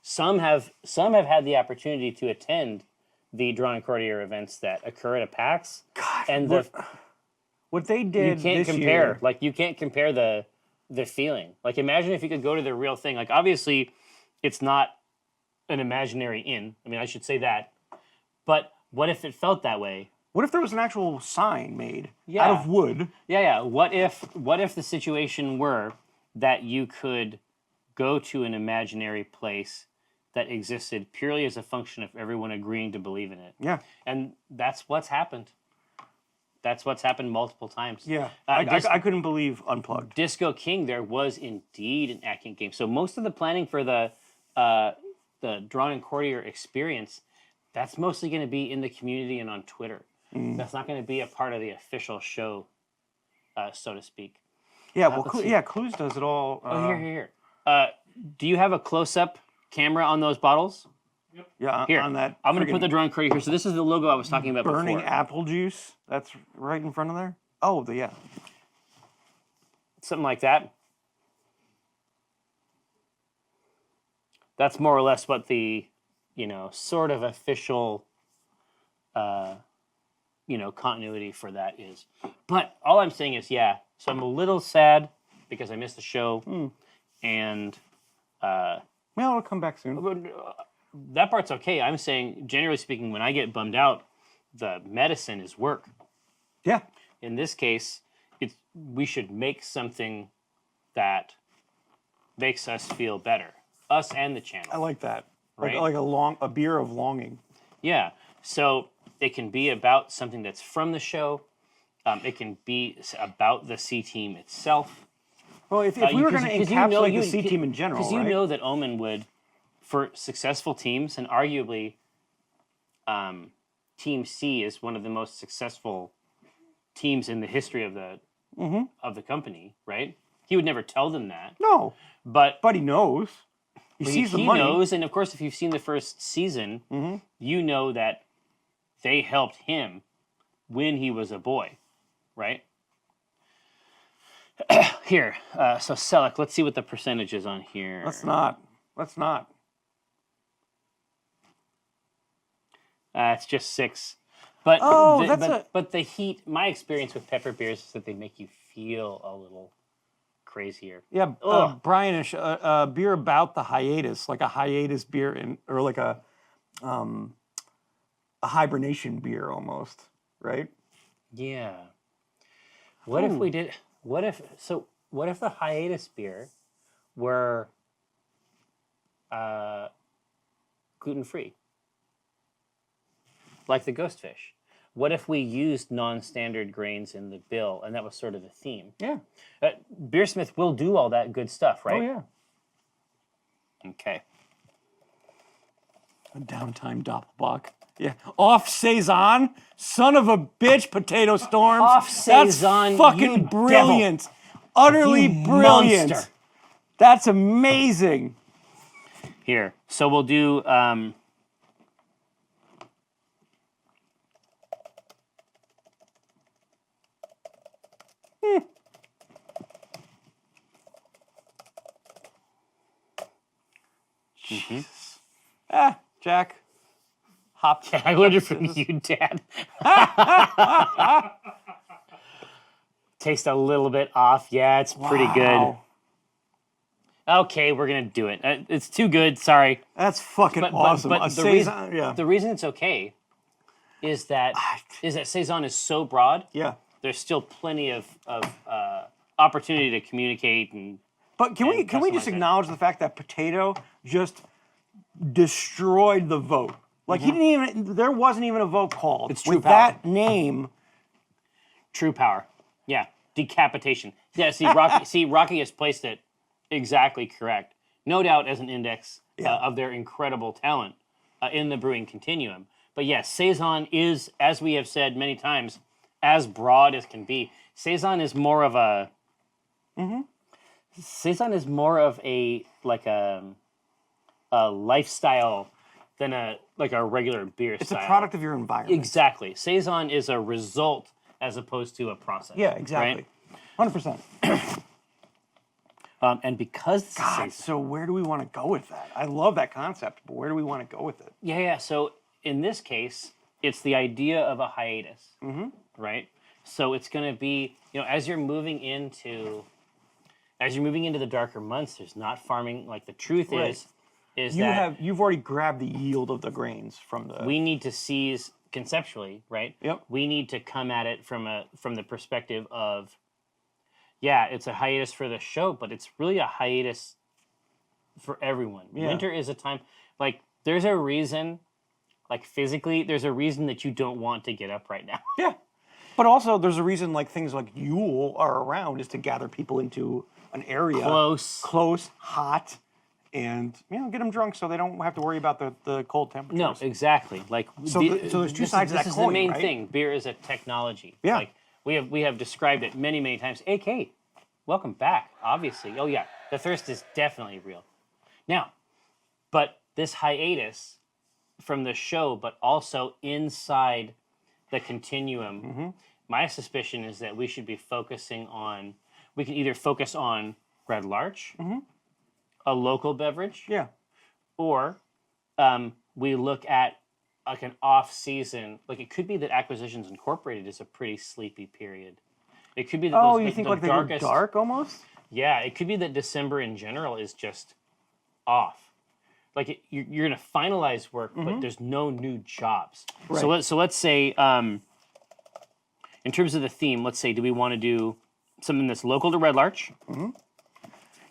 some have had the opportunity to attend the Drawn and Courtier events that occur at a PAX. God, and what they you did can't this compare. year. Like you can't compare the feeling. Like imagine if you could go to the real thing. Like obviously, it's not an imaginary inn. I mean, I should say that. But what if it felt that way? What if there was an actual sign made Yeah. out of wood? Yeah. What if the situation were that you could go to an imaginary place that existed purely as a function of everyone agreeing to believe in it? Yeah. And that's what's happened. That's what's happened multiple times. Yeah. Dis- I couldn't believe Unplugged. Disco King, there was indeed an acting game. So most of the planning for the Drawn and Courtier experience, that's mostly going to be in the community and on Twitter. That's not going to be a part of the official show, so to speak. Yeah, well, let's see. Clues does it all. Here. Do you have a close-up camera on those bottles? Yeah, Here, on that. I'm going to put the friggin' Drawn and Courtier here. So this is the logo I was talking about burning before. apple juice. That's right in front of there. Oh, yeah. Something like that. That's more or less what the, sort of official, continuity for that is. But all I'm saying is, so I'm a little sad because I missed the show, and Well, it'll come back soon. that part's okay. I'm saying, generally speaking, when I get bummed out, the medicine is work. Yeah. In this case, we should make something that makes us feel better, us and the channel. I like that. Right? Like a beer of longing. Yeah. So it can be about something that's from the show. It can be about the C team itself. Well, if we were going to encapsulate the C team in general, because you right? know that Omin would for successful teams, and arguably, Team C is one of the most successful teams in the history of the company, right? He would never tell them that, No, but but he knows. He sees the money. knows, and of course, if you've seen the first season, you know that they helped him when he was a boy, right? Here, so Selleck, let's see what the percentage is on here. Let's not. It's just 6. But but the heat. My experience with pepper beers is that they make you feel a little crazier. Yeah, Brian, a beer about the hiatus, like a hiatus beer, or like a hibernation beer almost, right? Yeah. What if we did? What if the hiatus beer were gluten free, like the Ghost Fish? What if we used non-standard grains in the bill, and that was sort of the theme? Yeah. Beersmith will do all that good stuff, right? Oh yeah. Okay. A downtime Doppelbock. Yeah. Off Saison, son of a bitch, potato storms. Off Saison, That's fucking you brilliant. devil. Utterly You brilliant. monster. That's amazing. Here, so we'll do. Jack. Hop. I learned it from you, Dad. Taste a little bit off. Yeah, it's pretty good. Wow. Okay, we're gonna do it. It's too good. Sorry. That's fucking awesome. A the Saison, reason the reason it's okay is that Saison is so broad. yeah. There's still plenty of opportunity to communicate and. But can we customize just it. acknowledge the fact that Potato just destroyed the vote? Like he didn't even. There wasn't even a vote called. It's true with power. that name. True power. Yeah. Decapitation. Yeah. See, Rocky has placed it exactly correct. No doubt as an index of their incredible talent in the brewing continuum. But yes, Saison is, as we have said many times, as broad as can be. Saison is more of a. Saison is more of a lifestyle than a regular beer It's style. a product of your environment. Exactly. Saison is a result as opposed to a process. Yeah, exactly. 100%. And because this is God, Saison, so where do we want to go with that? I love that concept, but where do we want to go with it? yeah. So in this case, it's the idea of a hiatus, right? So it's going to be, as you're moving into the darker months, there's not farming. Like the truth Right. is You've already grabbed the yield of the grains from the. we need to seize conceptually, right? Yep. We need to come at it from the perspective of, it's a hiatus for the show, but it's really a hiatus for everyone. Yeah. Winter is a time, like there's a reason, like physically, there's a reason that you don't want to get up right now. Yeah. But also, there's a reason like things like Yule are around is to gather people into an area close, hot, and get them drunk so they don't have to worry about the cold temperatures. No, exactly. Like So there's two sides of that This is coin, the main right? thing. Beer is a technology. Yeah. Like we have described it many, many times. Hey, Kate, welcome back. Obviously. Oh yeah, the thirst is definitely real. Now, but this hiatus from the show, but also inside the continuum. My suspicion is that we should be focusing on. We can either focus on Red Larch, a local beverage, Yeah. or we look at like an off-season. Like it could be that Acquisitions Incorporated is a pretty sleepy period. It could be that Oh, those, you think the like they darkest, were dark almost? Yeah, it could be that December in general is just off. Like you're gonna finalize work, but there's no new jobs. Right. So let's say, in terms of the theme, let's say, do we want to do something that's local to Red Larch?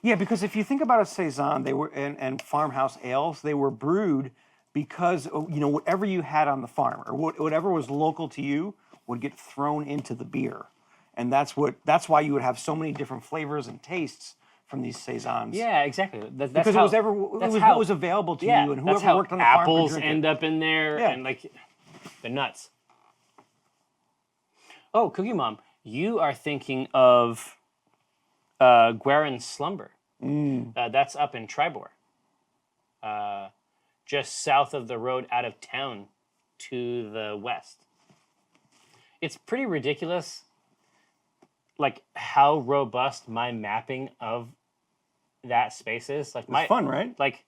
Yeah, because if you think about a Saison, they were and farmhouse ales, they were brewed because whatever you had on the farm or whatever was local to you would get thrown into the beer, and that's why you would have so many different flavors and tastes from these saisons. Yeah, exactly. That's because how, it was what was available to you, and that's whoever how worked on the farm could apples drink it. end up in there, Yeah. and like they're nuts. Oh, Cookie Mom, you are thinking of Guerin's Slumber. That's up in Tribor, just south of the road out of town to the west. It's pretty ridiculous, like how robust my mapping of that space is. Like It's fun, right? Like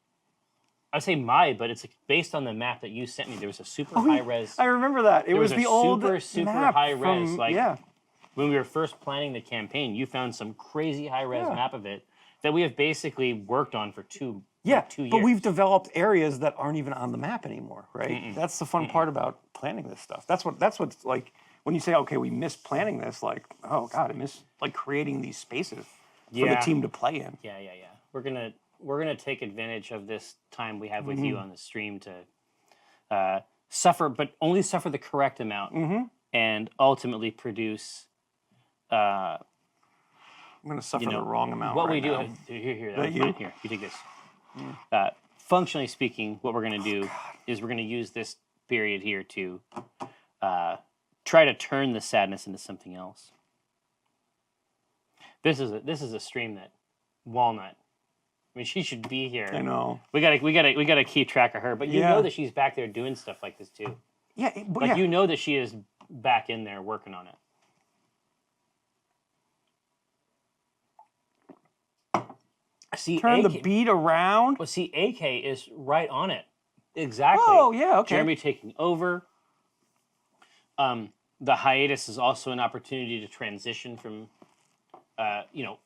I say but it's like based on the map that you sent me. There was a super high res. I remember that. It was a the old super map high res. from, Like yeah. when we were first planning the campaign, you found some crazy high res map of it that we have basically worked on for two years. But we've developed areas that aren't even on the map anymore, right? That's the fun part about planning this stuff. That's what's like when you say, okay, we miss planning this. Like, oh God, I miss like creating these spaces for the team to play in. Yeah. We're gonna take advantage of this time we have with you on the stream to suffer, but only suffer the correct amount, and ultimately produce. I'm going to suffer the wrong amount. What right we do now. here, That you? here, you take this. Functionally speaking, what we're going to do is we're going to use this period here to try to turn the sadness into something else. This is a stream that Walnut. I mean, she should be here. I know. We gotta keep track of her, but you Yeah. know that she's back there doing stuff like this too. Yeah, but Like yeah. you know that she is back in there working on it. See, Turn AK the beat around. Well, see, AK is right on it. Exactly. Oh, yeah, okay. Jeremy taking over. The hiatus is also an opportunity to transition from,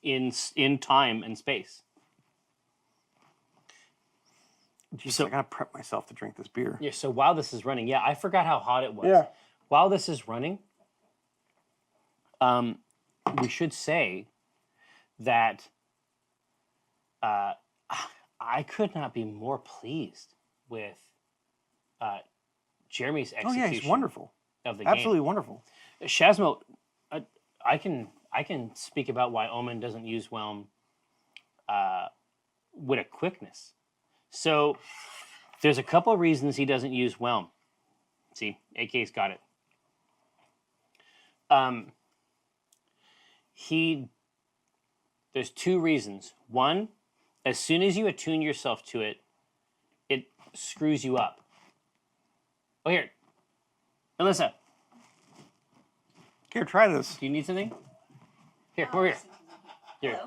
in time and space. Jeez, So- I gotta prep myself to drink this beer. Yeah. So while this is running, I forgot how hot it was. Yeah. While this is running, we should say that I could not be more pleased with Jeremy's Oh execution. yeah, he's wonderful. Of the Absolutely game. wonderful. Shazmo, I can speak about why Omin doesn't use Whelm with a quickness. So there's a couple of reasons he doesn't use Whelm. See, AK's got it. There's two reasons. One, as soon as you attune yourself to it, it screws you up. Oh, here. Alyssa, Here, try this. do you need something? Here, come over here. Here.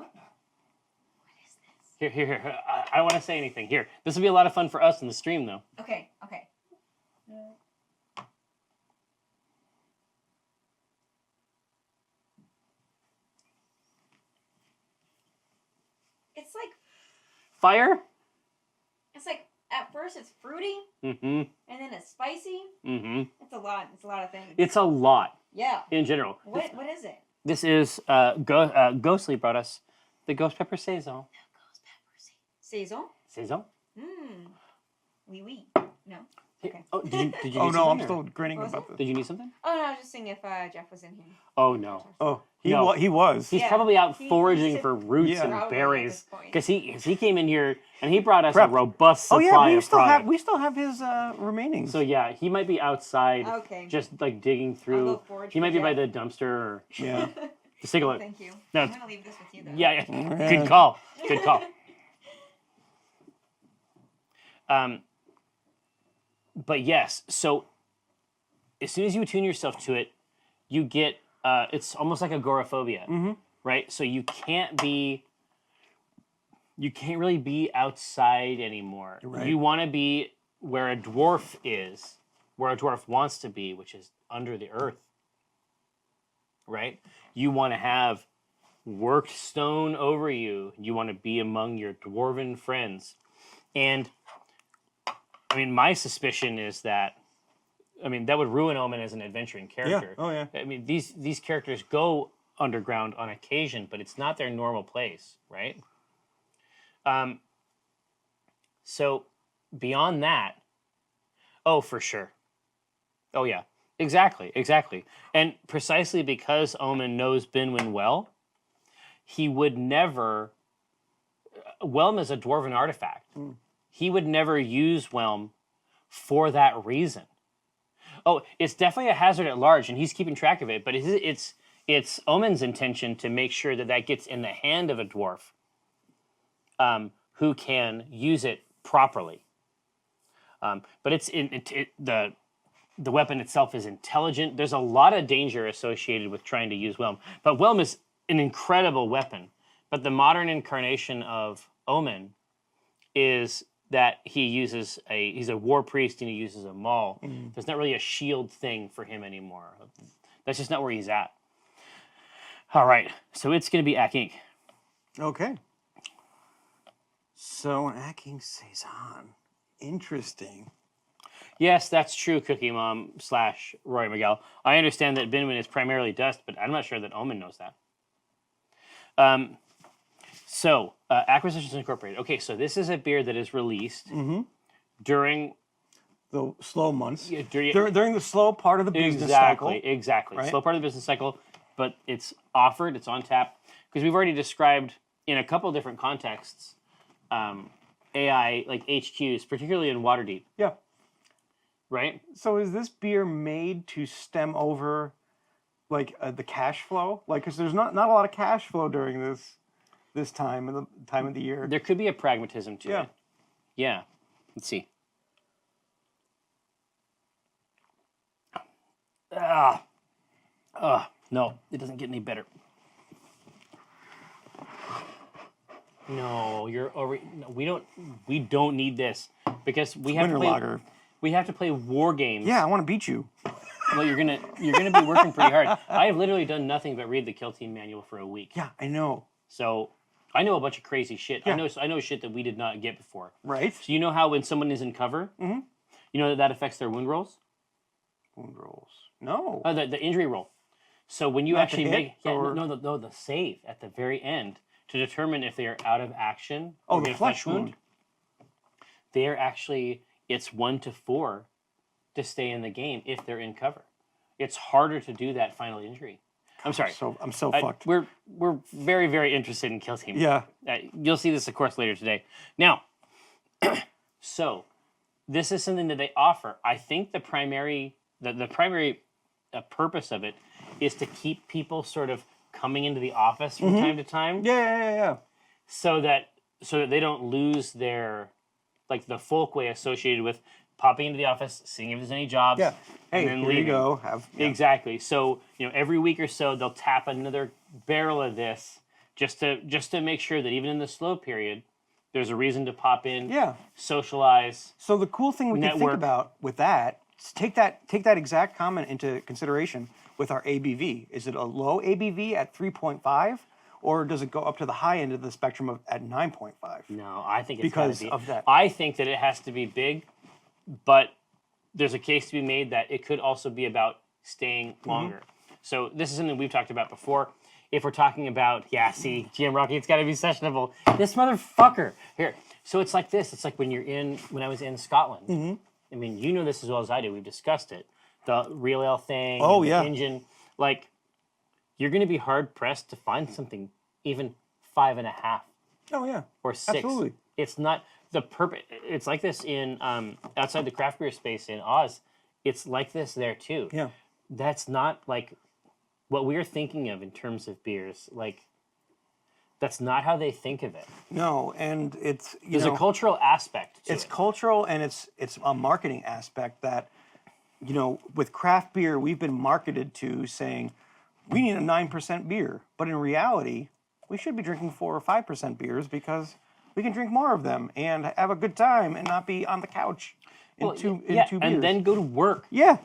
Hello? Here. I don't want to say anything. Here. This will be a lot of fun for us in the stream, though. Okay. Fire? It's like at first it's fruity Mm-hmm. and then it's spicy. Mm-hmm. It's a lot. It's a lot of things. It's a lot Yeah. in general. What is it? This is Ghostly brought us the Ghost Pepper Saison. Saison? Saison? Mmm. Oui. No. Here- Okay. Oh, did you Oh need no, I'm something, still or- grinning What was about this. Did you need something? Oh no, I was just seeing if Jeff was in here. Oh no. Oh, No. he was. He's Yeah. probably out He- foraging he's- for roots Yeah. and Probably at berries this point. because he came in here and he brought us Prep. a robust Oh supply yeah, of product. we still have his remainings. So yeah, he might be outside, Okay. just like digging I'll through. go forage He for might be by Jeff. the dumpster or yeah. just take a look. Thank you. No. I'm gonna leave this with you though. Yeah. Alright. Good call. Good call. But yes, so as soon as you attune yourself to it, you get it's almost like agoraphobia, right? So you can't really be outside anymore. Right. You want to be where a dwarf is, where a dwarf wants to be, which is under the earth, right? You want to have worked stone over you. You want to be among your dwarven friends. And I mean, my suspicion is that, that would ruin Omin as an adventuring character. Oh, yeah. I mean, these characters go underground on occasion, but it's not their normal place, right? So beyond that, oh, for sure. Oh, yeah. Exactly. And precisely because Omin knows Binwin well, he would never Whelm is a dwarven artifact. He would never use Whelm for that reason. Oh, it's definitely a hazard at large, and he's keeping track of it. But it's Omin's intention to make sure that that gets in the hand of a dwarf, who can use it properly. But the weapon itself is intelligent. There's a lot of danger associated with trying to use Whelm. But Whelm is an incredible weapon. But the modern incarnation of Omin is that he's a war priest and he uses a maul. There's not really a shield thing for him anymore. That's just not where he's at. All right, so it's going to be Ak Inc. Okay. So an Acking Saison. Interesting. Yes, that's true, Cookie Mom / Roy Miguel. I understand that Binwin is primarily dust, but I'm not sure that Omin knows that. Acquisitions Incorporated. Okay, so this is a beer that is released during The slow months. Yeah, during the slow part of the business cycle. Exactly. right? Slow part of the business cycle, but it's offered, it's on tap. Because we've already described in a couple different contexts AI, like HQs, particularly in Waterdeep, Yeah. right? So is this beer made to stem over like the cash flow? Like, because there's not a lot of cash flow during this time of the year. There could be a pragmatism to Yeah. it. Yeah. Let's see. No, it doesn't get any better. No, we don't need this because we have to Winter play. lager. We have to play war games. Yeah, I want to beat you. Well, you're gonna be working pretty hard. I have literally done nothing but read the Kill Team manual for a week. Yeah, I know. So I know a bunch of crazy shit. Yeah. I know shit that we did not get before. Right? So you know how when someone is in cover, you know that affects their wound rolls? Wound rolls. No. The injury roll. So when you Not the actually hit, make or- the save at the very end to determine if they are out of action Oh, or the get a flesh wound. they are actually, it's 1 to 4 to stay in the game if they're in cover. It's harder to do that final injury. I'm sorry. I'm so fucked. We're very, very interested in Kill Team. Yeah. You'll see this, of course, later today. Now, so this is something that they offer. I think the primary purpose of it is to keep people sort of coming into the office from time to time, Yeah. so that they don't lose their, like, the folk way associated with popping into the office, seeing if there's any jobs. Yeah. Hey, and then here leaving. you go. Have Exactly. So, every week or so they'll tap another barrel of this just to make sure that even in the slow period, there's a reason to pop in, Yeah. socialize. So the cool thing we can think Network. about with that is take that exact comment into consideration with our ABV. Is it a low ABV at 3.5, or does it go up to the high end of the spectrum at 9.5? No, I think it's Because gotta be, of that. I think that it has to be big, but there's a case to be made that it could also be about staying longer. So this is something we've talked about before. If we're talking about, GM Rocky, it's got to be sessionable. This motherfucker here. So it's like this. It's like when I was in Scotland. I mean, you know this as well as I do. We've discussed it. The real ale thing. Oh, and the yeah. engine. Like, you're going to be hard pressed to find something even 5.5 Oh yeah. or 6. Absolutely. It's not the purpose. It's like this in outside the craft beer space in Oz. It's like this there too. Yeah. That's not like what we're thinking of in terms of beers. Like, that's not how they think of it. No, and it's There's a cultural aspect to it's it. cultural and it's a marketing aspect that, with craft beer, we've been marketed to saying we need a 9% beer, but in reality, we should be drinking 4 or 5% beers because we can drink more of them and have a good time and not be on the couch in two beers. and then go to work, Yeah.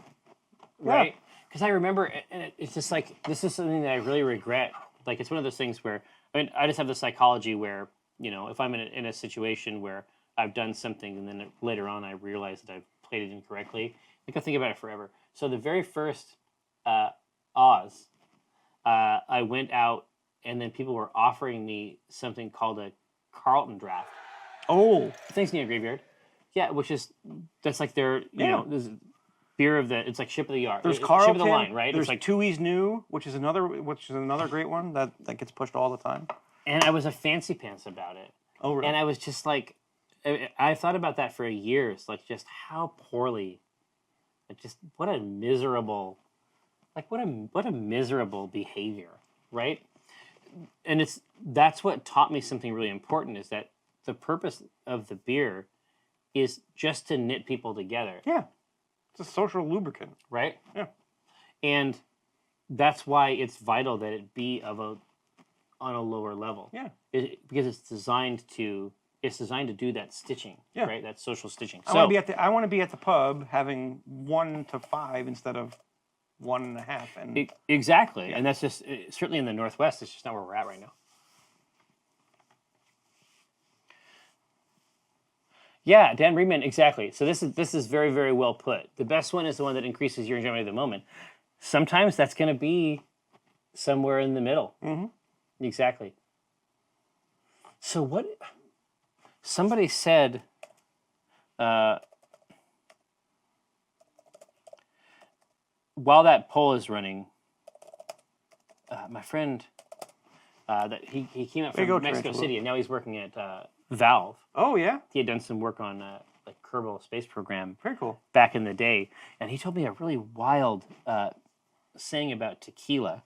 right? Because I remember, and it's just like, this is something that I really regret. Like, it's one of those things where, I just have the psychology where, if I'm in a situation where I've done something and then later on I realize that I've played it incorrectly, like, I think about it forever. So the very first Oz, I went out and then people were offering me something called a Carlton draft. Oh. Thanks, Nia Graveyard. Yeah, that's like their, this is beer of the, it's like ship of the yard. There's Ship Carlton. of the line, right? There's It's like, Tooheys New, which is another great one that gets pushed all the time. and I was a fancy pants about it. Oh, really? And I was just like, I thought about that for years, like just how poorly, like just what a miserable, like what a miserable behavior, right? And that's what taught me something really important is that the purpose of the beer is just to knit people together, Yeah. It's a social lubricant. right? Yeah. And that's why it's vital that it be on a lower level. Yeah. Because it's designed to do that stitching, Yeah. right? That social stitching. I want to be at the pub having 1 to 5 instead of 1.5. And Exactly, and that's just certainly in the Northwest. It's just not where we're at right now. Yeah, Dan Reedman, exactly. So this is very, very well put. The best one is the one that increases your enjoyment of the moment. Sometimes that's going to be somewhere in the middle. Mm-hmm. Exactly. So what? Somebody said. While that poll is running, my friend, that he came up There you from go, Mexico Tarantula. City, and now he's working at Valve. Oh, yeah. He had done some work on like Kerbal Space Program Very cool. back in the day, and he told me a really wild saying about tequila.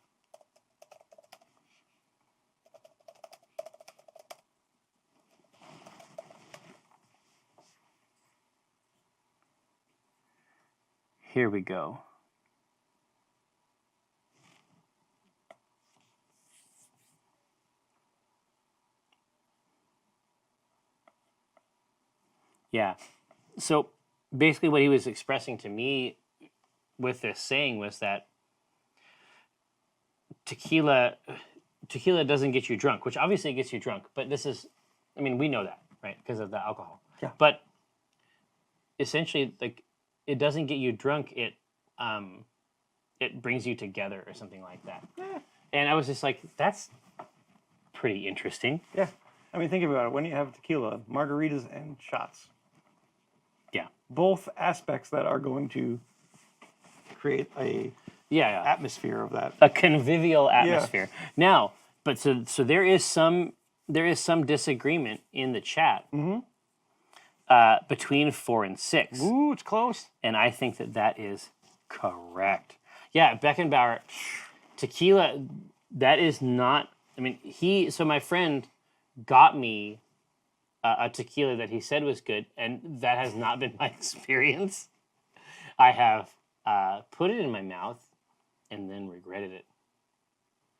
Here we go. Yeah. So basically, what he was expressing to me with this saying was that tequila doesn't get you drunk, which obviously it gets you drunk, but I mean, we know that, right? Because of the alcohol. Yeah. But essentially, like, it doesn't get you drunk. It brings you together or something like that. Yeah. And I was just like, that's pretty interesting. Yeah. I mean, think about it. When you have tequila, margaritas and shots. Yeah. Both aspects that are going to create a Yeah. atmosphere of that. A convivial atmosphere. Now, but so there is some disagreement in the chat between 4 and 6, Ooh, it's close. and I think that is correct. Yeah, Beckenbauer, tequila. That is not. I mean, So my friend got me a tequila that he said was good, and that has not been my experience. I have put it in my mouth and then regretted it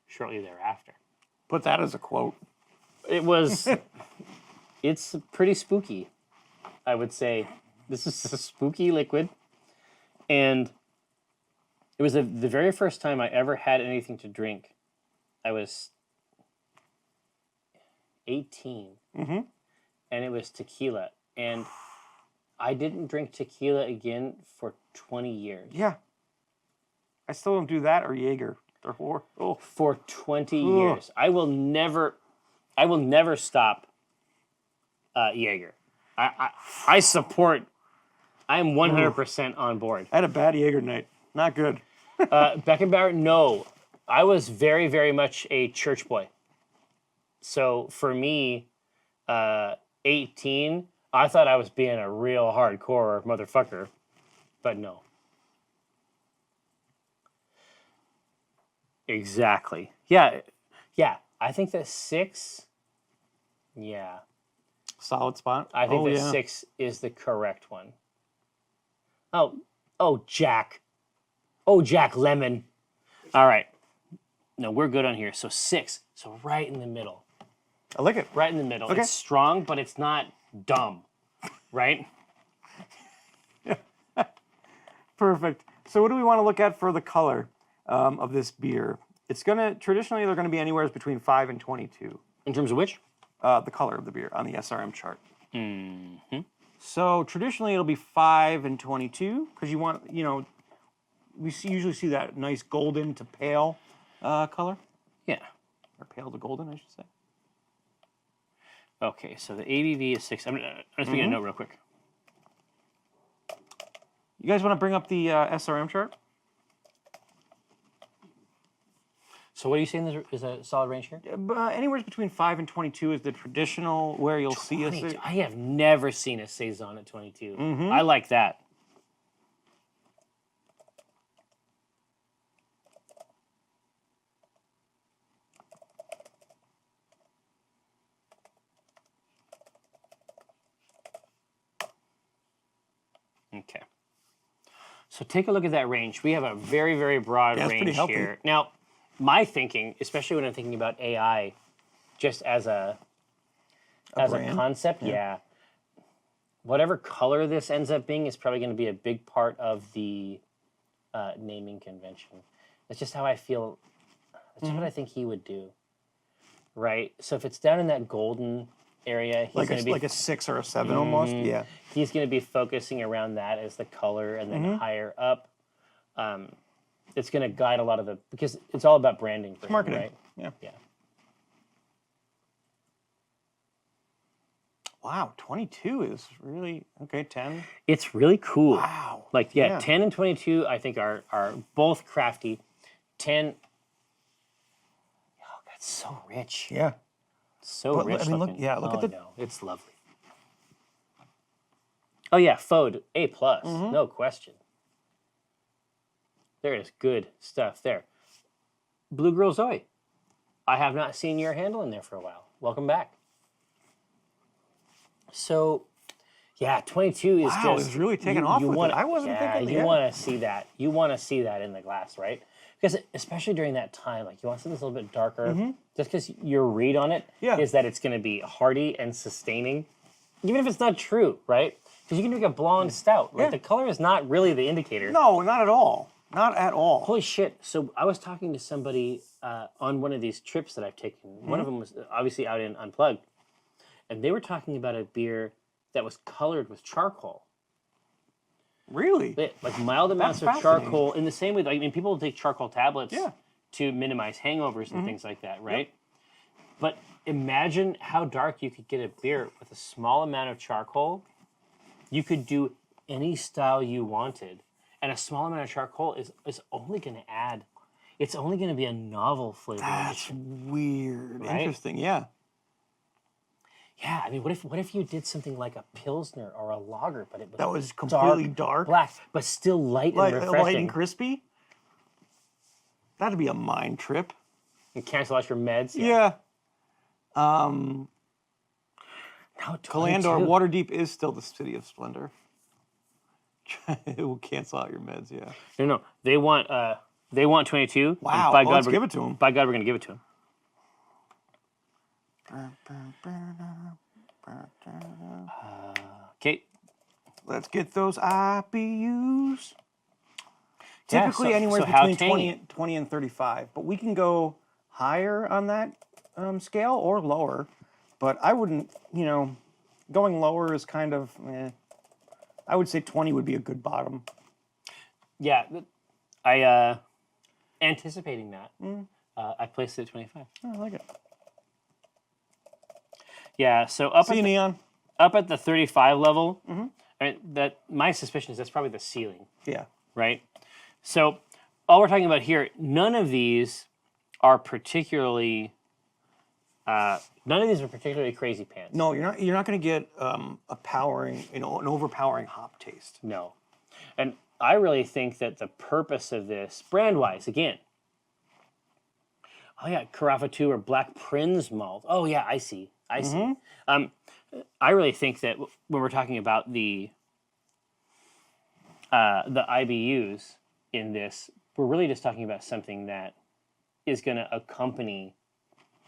shortly thereafter. Put that as a quote. It was, it's pretty spooky, I would say. This is a spooky liquid. And it was the very first time I ever had anything to drink. I was 18. Mm-hmm. And it was tequila. And I didn't drink tequila again for 20 years. Yeah. I still don't do that or Jaeger. Oh. For 20 years. I will never stop Jaeger. I support, I'm 100% on board. I had a bad Jaeger night. Not good. Beckenbauer, no. I was very, very much a church boy. So for me, 18, I thought I was being a real hardcore motherfucker, but no. Exactly. Yeah. I think that 6, yeah. Solid spot. I think that 6 is the correct one. Oh, Jack. Oh, Jack Lemon. All right. No, we're good on here. So 6. So right in the middle. I like it. Right in the middle. Okay. It's strong, but it's not dumb. Right? Perfect. So what do we want to look at for the color of this beer? Traditionally, they're going to be anywhere between 5 and 22. In terms of which? The color of the beer on the SRM chart. Mm-hmm. So traditionally, it'll be 5 and 22 because you want, usually see that nice golden to pale color. Yeah. Or pale to golden, I should say. Okay, so the ABV is 6. I'm just making a note real quick. You guys want to bring up the SRM chart? So what are you saying is a solid range here? Anywhere between 5 and 22 is the traditional where you'll see us. 22. I have never seen a Saison at 22. I like that. Okay. So take a look at that range. We have a very, very broad Yeah, it's pretty range healthy. here. Now, my thinking, especially when I'm thinking about AI, just as a brand? concept, yeah. Whatever color this ends up being is probably going to be a big part of the naming convention. That's just how I feel. That's just what I think he would do. Right? So if it's down in that golden area, he's going to be Like a 6 or a 7 almost. Yeah. he's going to be focusing around that as the color, and then higher up, it's going to guide a lot of the, because it's all about branding for him, Marketing. right? Yeah. Yeah. Wow, 22 is really okay. 10. It's really cool. Wow. Like, Yeah. 10 and 22, I think are both crafty. 10, oh, that's so rich. Yeah. So But, rich I mean, look- looking. yeah, look at the- No, it's lovely. Oh yeah, Fode, A+, no question. There is good stuff there. Blue Girl Zoe, I have not seen your handle in there for a while. Welcome back. So, yeah, 22 is Wow, just... it's really taken off with it. I wasn't thinking- you yeah. want to see that. You want to see that in the glass, right? Because especially during that time, like, you want something that's a little bit darker, just because your read on it Yeah. is that it's going to be hearty and sustaining, even if it's not true, right? Because you can drink a blonde stout. Like, Yeah. the color is not really the indicator. No, not at all. Not at all. Holy shit. So I was talking to somebody on one of these trips that I've taken. One of them was obviously out in Unplugged. And they were talking about a beer that was colored with charcoal. Really? Like mild amounts of fascinating. charcoal in the same way. I mean, people will take charcoal tablets Yeah. to minimize hangovers and things like that, right? But imagine how dark you could get a beer with a small amount of charcoal. You could do any style you wanted. And a small amount of charcoal is only going to add, it's only going to be a novel flavor. That's weird. Right? Interesting. Yeah. Yeah, I mean, what if you did something like a Pilsner or a lager, but it was That was completely dark? black, but still light Like and refreshing? light and crispy. That'd be a mind trip. And cancel out your meds. Yeah. No, Calandor, 22. Waterdeep is still the city of splendor. It will cancel out your meds. Yeah. No, they want 22. and Wow. By Well, God, let's we're- give it to 'em. By God, we're gonna give it to him. Okay. Let's get those IBUs. Yeah, Typically so- anywhere so how between tangy? 20 and 35, but we can go higher on that scale or lower. But I wouldn't, going lower is kind of, I would say 20 would be a good bottom. Yeah, I anticipating that. I placed it at 25. Oh, I like it. Yeah, so up See at you, the, Neon. up at the 35 level, I mean, that my suspicion is that's probably the ceiling, Yeah. right? So all we're talking about here, none of these are particularly crazy pants. No, you're not going to get a powering, an overpowering hop taste. No. And I really think that the purpose of this, brand-wise, again, oh yeah, Carafa 2 or Black Prince malt. Oh yeah, I see. I really think that when we're talking about the IBUs in this, we're really just talking about something that is going to accompany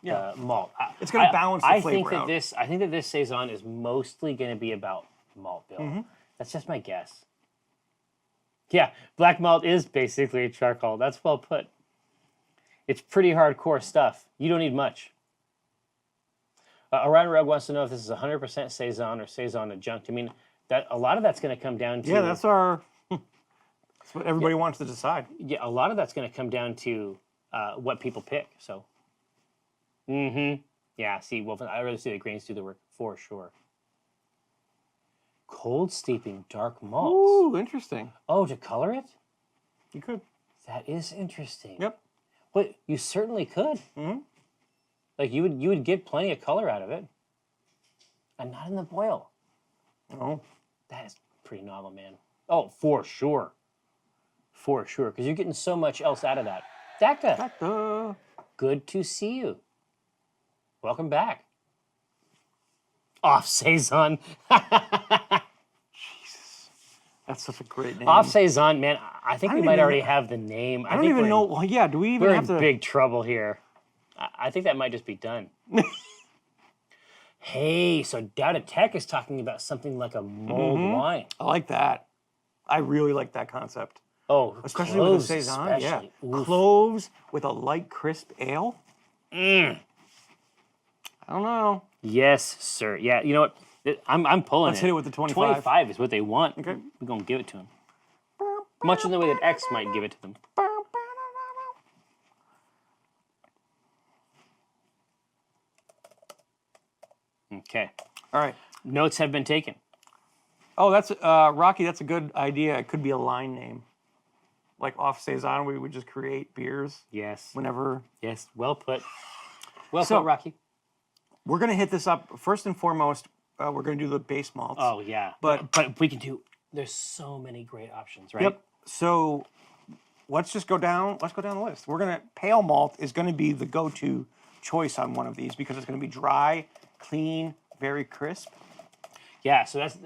malt. It's gonna balance the flavor out. I think that this Saison is mostly going to be about malt bill. That's just my guess. Yeah, black malt is basically charcoal. That's well put. It's pretty hardcore stuff. You don't need much. Orion Rogue wants to know if this is 100% Saison or Saison adjunct. I mean, that a lot of that's going to come down to... Yeah, that's what everybody wants to decide. Yeah, a lot of that's going to come down to what people pick. So, yeah. See, well, I really see the grains do the work for sure. Cold steeping dark malts. Ooh, interesting. Oh, to color it? You could. That is interesting. Yep. But you certainly could. Mhm. Like you would get plenty of color out of it, and not in the boil. Oh, That is pretty novel, man. Oh, for sure. For sure, because you're getting so much else out of that. Dacta, good to see you. Welcome back. Off Saison. that's such a great name. Off Saison, man. I think I we don't might even already know- have the name. I don't think even we're know. Well, yeah, do we even We're have in to? big trouble here. I think that might just be done. Hey, so Data Tech is talking about something like a mulled wine. I like that. I really like that concept. Oh, Especially cloves with the Saison, especially. yeah. Oof. Cloves with a light, crisp ale. Mm. I don't know. Yes, sir. Yeah, you know what? I'm pulling Let's hit it with the 25. 25 is what they want. Okay. We're going to give it to them. Much in the way that X might give it to them. Okay. All right. Notes have been taken. Oh, that's Rocky. That's a good idea. It could be a line name, like off Saison. We would just create beers Yes. whenever. Yes. Well put. Well So- put, Rocky. We're gonna hit this up first and foremost. We're gonna do the base malts. Oh, yeah. But we can do, there's so many great options, right? Yep. So let's just go down. Let's go down the list. We're gonna pale malt is gonna be the go-to choice on one of these because it's gonna be dry, clean, very crisp. Yeah, so that's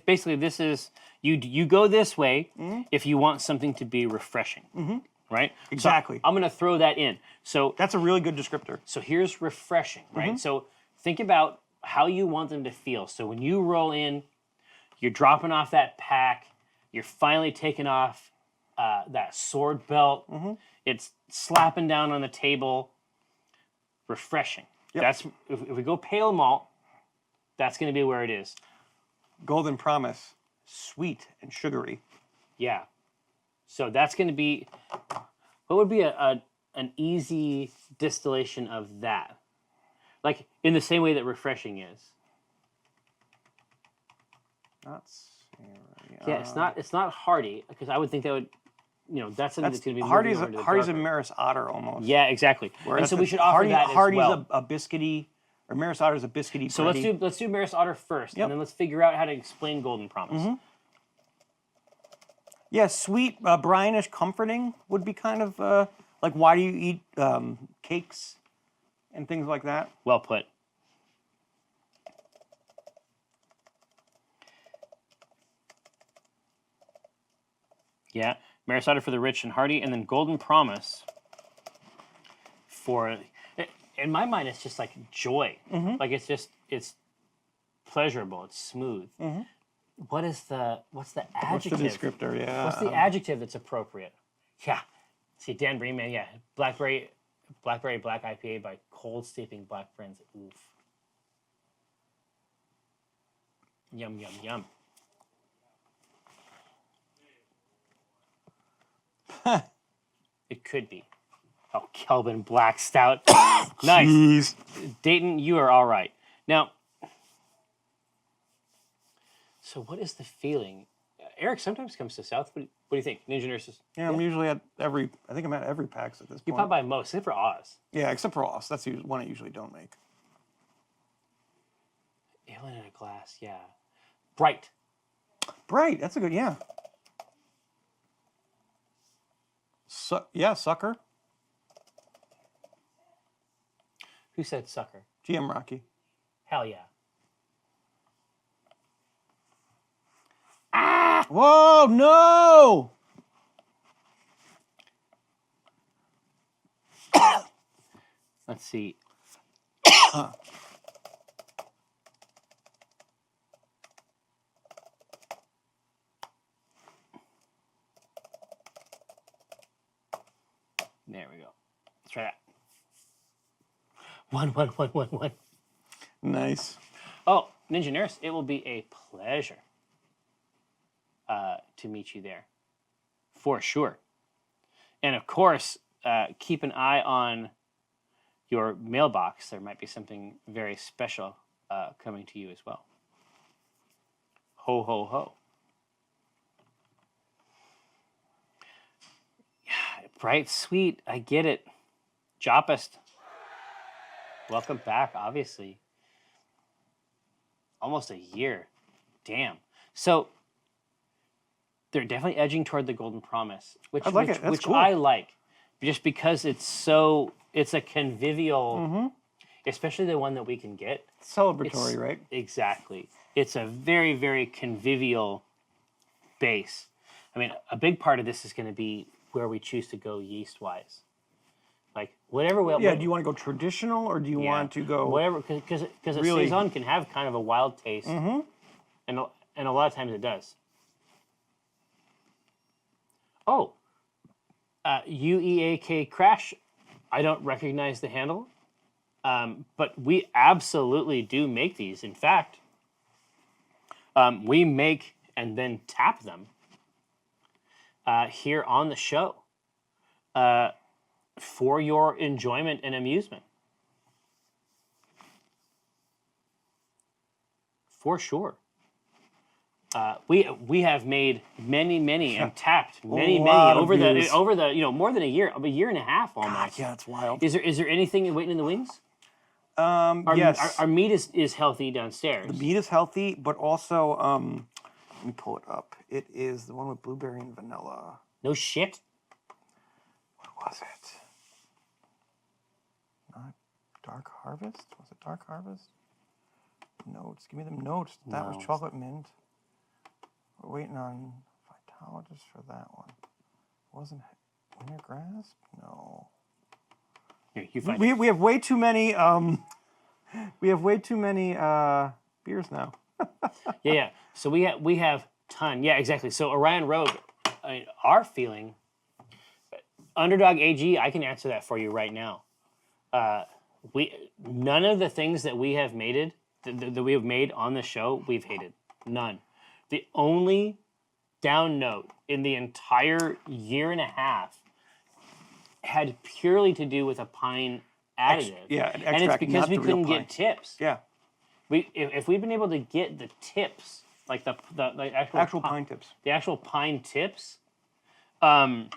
basically this is you go this way if you want something to be refreshing, right? Exactly. So I'm gonna throw that in. So That's a really good descriptor. so here's refreshing, right? So think about how you want them to feel. So when you roll in, you're dropping off that pack. You're finally taking off that sword belt. It's slapping down on the table. Refreshing. Yep. That's if we go pale malt. That's going to be where it is. Golden Promise, sweet and sugary. Yeah. So that's going to be, what would be an easy distillation of that? Like in the same way that refreshing is. Yeah, it's not hearty because I would think that would, that's something that's going to be Hardy's moving over to the Hardy's a darker. Maris Otter almost. Yeah, exactly. And Whereas so the we should offer that Hardy's as well. a biscuity, or Maris Otter's a biscuity. So let's do Maris Otter first, Yep. and then let's figure out how to explain Golden Promise. Yeah, sweet, brinish, comforting would be kind of like why do you eat cakes and things like that? Well put. Yeah, Maris Otter for the rich and hearty, and then Golden Promise for, in my mind, it's just like joy. Like it's pleasurable. It's smooth. What's the adjective? What's the descriptor? Yeah. What's the adjective that's appropriate? Yeah. See, Dan Breeman, yeah. Blackberry Black IPA by Cold Steeping Black Friends. Oof. Yum, yum, yum. It could be. Oh, Kelvin Black Stout. Nice. Jeez. Dayton, you are all right. Now, so what is the feeling? Eric sometimes comes to South. What do you think? Ninja Nurses? Yeah, I'm usually at every. I think I'm at every PAX at this You point. pop by most, except for Oz. Yeah, except for Oz. That's one I usually don't make. Ale in a glass, yeah. Bright. Bright. That's a good. Yeah. Yeah, sucker. Who said sucker? GM Rocky. Hell yeah. Whoa! No. Let's see. There we go. Let's try that. One. Nice. Oh, Ninja Nurse, it will be a pleasure to meet you there. For sure. And of course, keep an eye on your mailbox. There might be something very special coming to you as well. Ho, ho, ho. Yeah, bright, sweet. I get it. Joppist. Welcome back, obviously. Almost a year. Damn. So they're definitely edging toward the Golden Promise, which I like it. That's which cool. I like, just because it's a convivial, especially the one that we can get. Celebratory, right? Exactly. It's a very, very convivial base. I mean, a big part of this is going to be where we choose to go yeast-wise. Like, whatever... Yeah, do you want to go traditional, or do you want to go... Whatever, because a really- Saison can have kind of a wild taste. And a lot of times it does. Oh. UEAK Crash. I don't recognize the handle. But we absolutely do make these. In fact, we make and then tap them here on the show for your enjoyment and amusement. For sure. We have made many and tapped many lot of over beers. the more than a year and a half almost. Yeah, it's wild. Is there anything waiting in the wings? Yes. Our meat is healthy downstairs. The meat is healthy, but also, let me pull it up. It is the one with blueberry and vanilla. No shit. What was it? Not Dark Harvest? Was it Dark Harvest? Notes. Give me them notes. That was Notes. chocolate mint. We're waiting on phytologist for that one. Wasn't Winter Grasp? No. Here, you find We have way too many beers now. Yeah. So we have ton. Yeah, exactly. So Orion Rogue, I mean, our feeling, Underdog AG, I can answer that for you right now. None of the things that we have made that we have made on the show we've hated. None. The only down note in the entire year and a half had purely to do with a pine additive. An and it's extract, because not we the real couldn't pine. get tips. Yeah, If we'd been able to get the tips, like the actual pine tips. the actual pine tips, I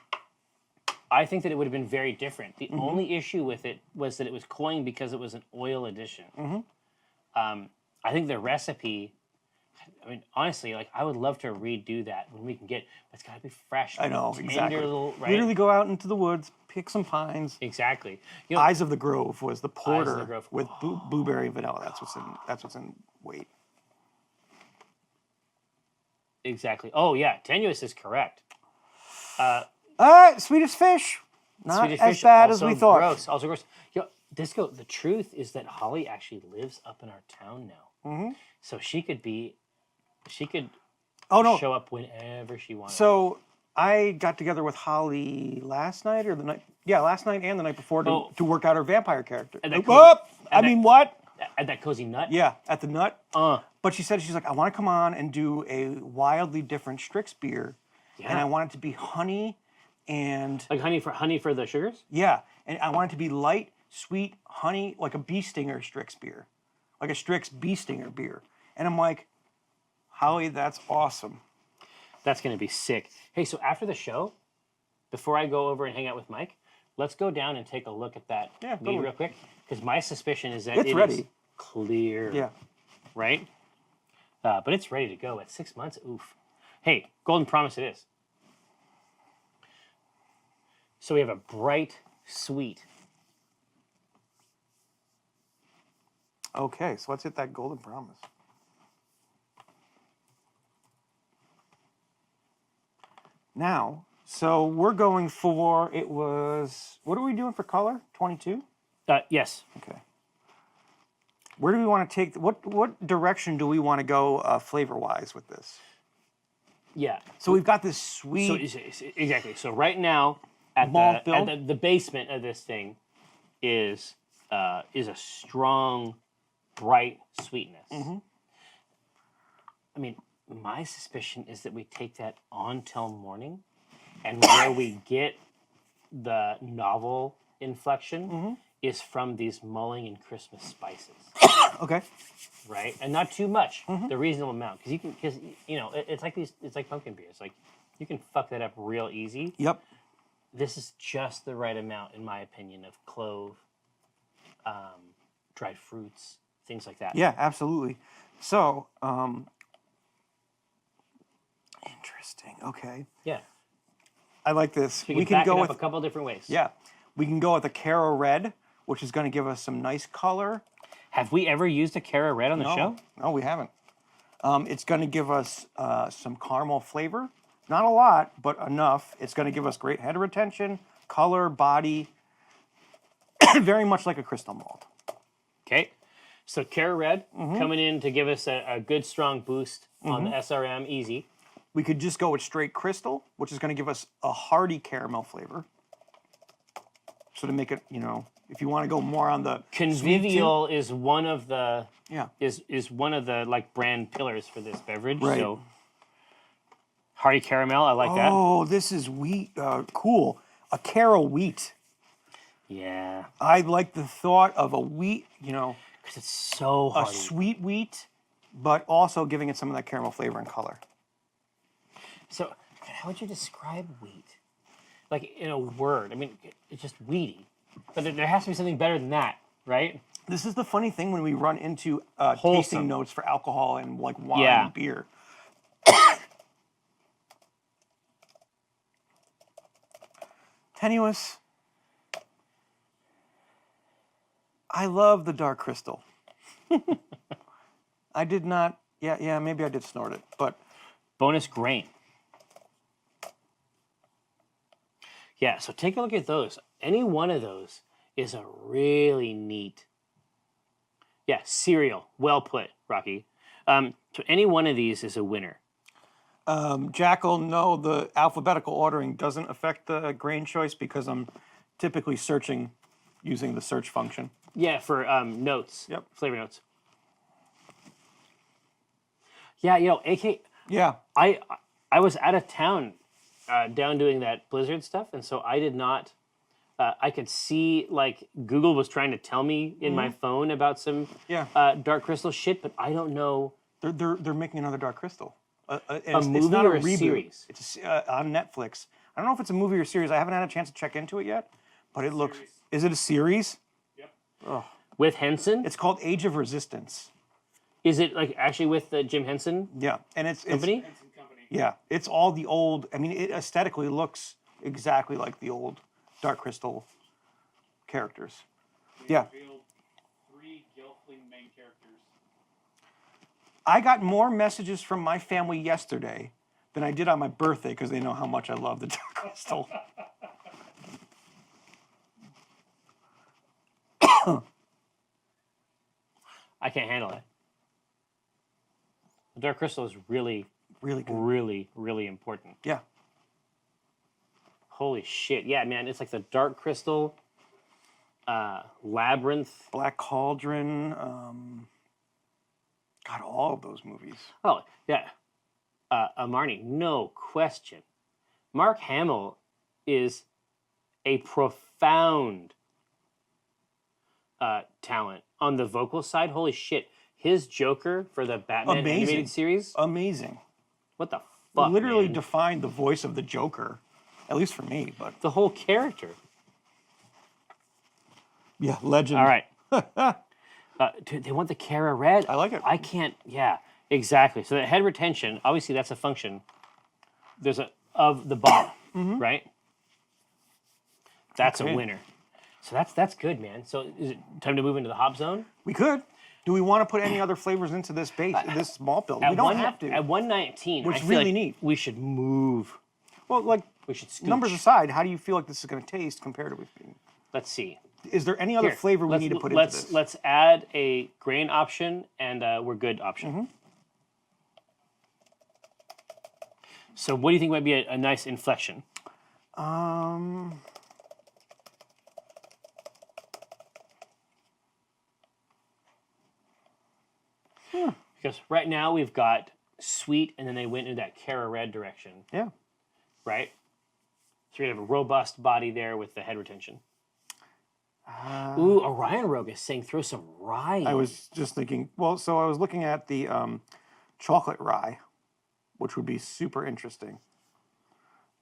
think that it would have been very different. The only issue with it was that it was cloying because it was an oil addition. I think the recipe, I mean, honestly, like I would love to redo that when we can get, but it's got to be fresh. I know, tender exactly. Little, right? Literally go out into the woods, pick some pines. Exactly. You know, Eyes of the Grove was the porter Grove. with blueberry and vanilla. That's what's in weight. exactly. Oh yeah, tenuous is correct. Swedish fish. Not Swedish as fish, bad as also we thought. Gross. Also gross. Yo, Disco, the truth is that Holly actually lives up in our town now. So she could Oh no. show up whenever she wanted. So I got together with Holly last night or the night. Yeah, last night and the night before to work out her vampire character. And that What? and I mean, what? At that cozy nut? Yeah, at the nut. Uh, But she said, she's like, I want to come on and do a wildly different Strix beer. And Yeah. I want it to be honey and, like honey for the sugars? yeah, and I want it to be light, sweet honey, like a bee stinger Strix beer. Like a Strix bee stinger beer. And I'm like, Holly, that's awesome. That's going to be sick. Hey, so after the show, before I go over and hang out with Mike, let's go down and take a look at that Yeah, mead totally. real quick. Because my suspicion is that It's it is ready. clear. Yeah. Right? But it's ready to go at 6 months. Oof. Hey, Golden Promise it is. So we have a bright, sweet. Okay, so let's hit that Golden Promise. Now, so we're going for, it was, what are we doing for color? 22? Yes. Okay. Where do we want to take, what direction do we want to go flavor-wise with this? Yeah. So we've got this So sweet, exactly. So right now, at Malt the, at build? the basement of this thing is a strong, bright sweetness. I mean, my suspicion is that we take that on till morning, and where we get the novel inflection is from these mulling and Christmas spices, okay. right? And not too much, the reasonable amount, because it's like pumpkin beers. Like you can fuck that up real easy. Yep. this is just the right amount, in my opinion, of clove, dried fruits, things like that. Yeah, absolutely. So, interesting. Okay. Yeah. I like this. So you We can can back go it with up a couple different ways. yeah. We can go with a Cara Red, which is going to give us some nice color. Have we ever used a Cara Red on the show? No, we haven't. It's going to give us some caramel flavor. Not a lot, but enough. It's going to give us great head retention, color, body. Very much like a crystal malt. Okay. So Cara Red coming in to give us a good strong boost on the SRM, easy. We could just go with straight crystal, which is going to give us a hearty caramel flavor. So to make it, if you want to go more on the Convivial is one of the yeah. is one of the like brand pillars for this beverage. Right. So hearty caramel, I like that. Oh, this is wheat. Cool. A Cara wheat. Yeah. I like the thought of a wheat, Because it's so a hearty. sweet wheat, but also giving it some of that caramel flavor and color. So how would you describe wheat? Like in a word. I mean, it's just wheaty. But there has to be something better than that, right? This is the funny thing when we run into Wholesome. tasting notes for alcohol and like wine Yeah. and beer. Tenuous. I love the dark crystal. I did not. Yeah, maybe I did snort it, but Bonus grain. Yeah, so take a look at those. Any one of those is a really neat. Yeah, cereal. Well put, Rocky. So any one of these is a winner. Jackal, no, the alphabetical ordering doesn't affect the grain choice because I'm typically searching using the search function. Yeah, for notes. Yep. Flavor notes. Yeah, AK. Yeah. I was out of town down doing that Blizzard stuff, and so I did not. I could see like Google was trying to tell me in my phone about some Yeah. dark crystal shit, but I don't know. They're making another Dark Crystal. A movie not or a reboot. series? It's on Netflix. I don't know if it's a movie or series. I haven't had a chance to check into it yet, but it looks. Is it a series? Yep. With Henson? It's called Age of Resistance. Is it like actually with Jim Henson Yeah, and it's company? Benson Company. yeah, it's all the old. I mean, it aesthetically looks exactly like the old Dark Crystal characters. They Yeah. revealed 3 Gelfling main characters. I got more messages from my family yesterday than I did on my birthday because they know how much I love the Dark Crystal. I can't handle it. The dark crystal is really, Really good. really, really important. Yeah. Holy shit. Yeah, man, it's like the dark crystal, labyrinth. Black Cauldron. God, all of those movies. Oh, yeah. Marnie, no question. Mark Hamill is a profound talent on the vocal side. Holy shit. His Joker for the Batman Amazing. animated series. Amazing. What the fuck, Literally man? defined the voice of the Joker, at least for me. But The whole character. yeah, legend. All right. Dude, they want the Cara Red. I like it. I can't. Yeah, exactly. So the head retention, obviously, that's a function. There's a of the bottle, right? That's Okay. a winner. So that's good, man. So is it time to move into the hop zone? We could. Do we want to put any other flavors into this base, this malt build? We At don't have to. At 119, Which I feel really like neat. we should move. Well, like We should scooch. numbers aside, how do you feel like this is going to taste compared to? Let's see. Is there any other Here, flavor we let's- need to put let's, into this? Let's add a grain option and we're good option. So what do you think might be a nice inflection? Because right now we've got sweet, and then they went into that Cara Red direction, Yeah. right? So you're gonna have a robust body there with the head retention. Ooh, Orion Rogue is saying throw some rye in. I was just thinking. Well, so I was looking at the chocolate rye, which would be super interesting.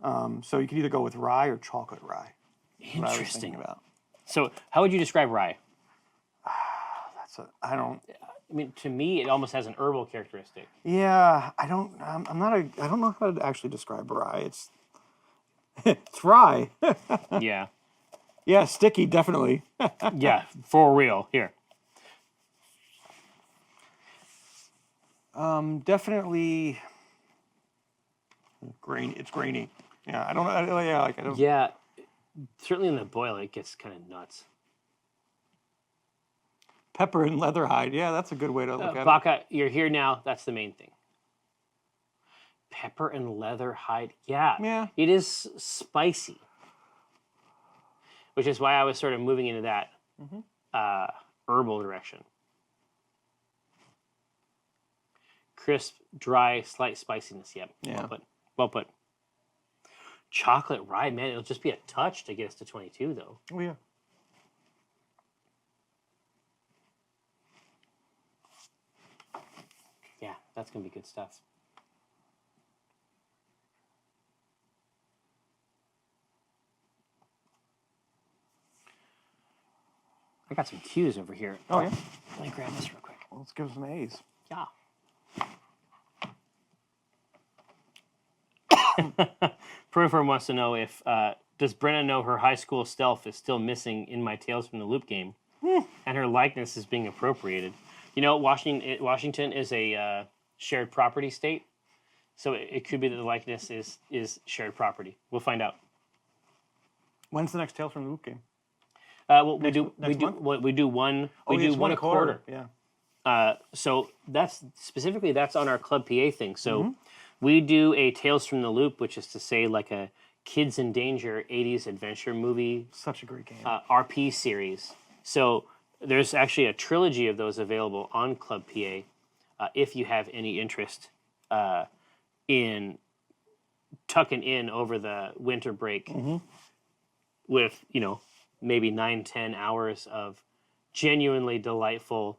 So you could either go with rye or chocolate rye. What I was Interesting. thinking about. So, how would you describe rye? I don't. I mean, to me, it almost has an herbal characteristic. Yeah, I don't. I'm not a. I don't know how to actually describe rye. It's it's rye. Yeah. Yeah, sticky, definitely. Yeah, for real. Here. Definitely. Grain. It's grainy. Yeah, I don't know. Yeah, like I don't. Yeah, certainly in the boil, it gets kind of nuts. Pepper and leather hide. Yeah, that's a good way to look at it. Baka, you're here now. That's the main thing. Pepper and leather hide. Yeah. Yeah. It is spicy, which is why I was sort of moving into that herbal direction. Crisp, dry, slight spiciness. Yep. Yeah. Well put. Well put. Chocolate rye, man. It'll just be a touch to get us to 22, though. Oh yeah. Yeah, that's gonna be good stuff. I got some cues over here. Oh yeah. Let me grab this real quick. Let's give some A's. Yeah. Peripher wants to know if does Brenna know her high school stealth is still missing in my Tales from the Loop game, and her likeness is being appropriated. You know, Washington is a shared property state, so it could be that the likeness is shared property. We'll find out. When's the next Tales from the Loop game? Well, next month? we do one a quarter. Yeah. So that's specifically that's on our Club PA thing. So we do a Tales from the Loop, which is to say like a Kids in Danger 80s adventure movie Such a great game. RP series. So there's actually a trilogy of those available on Club PA if you have any interest in tucking in over the winter break with, you know, maybe 9-10 hours of genuinely delightful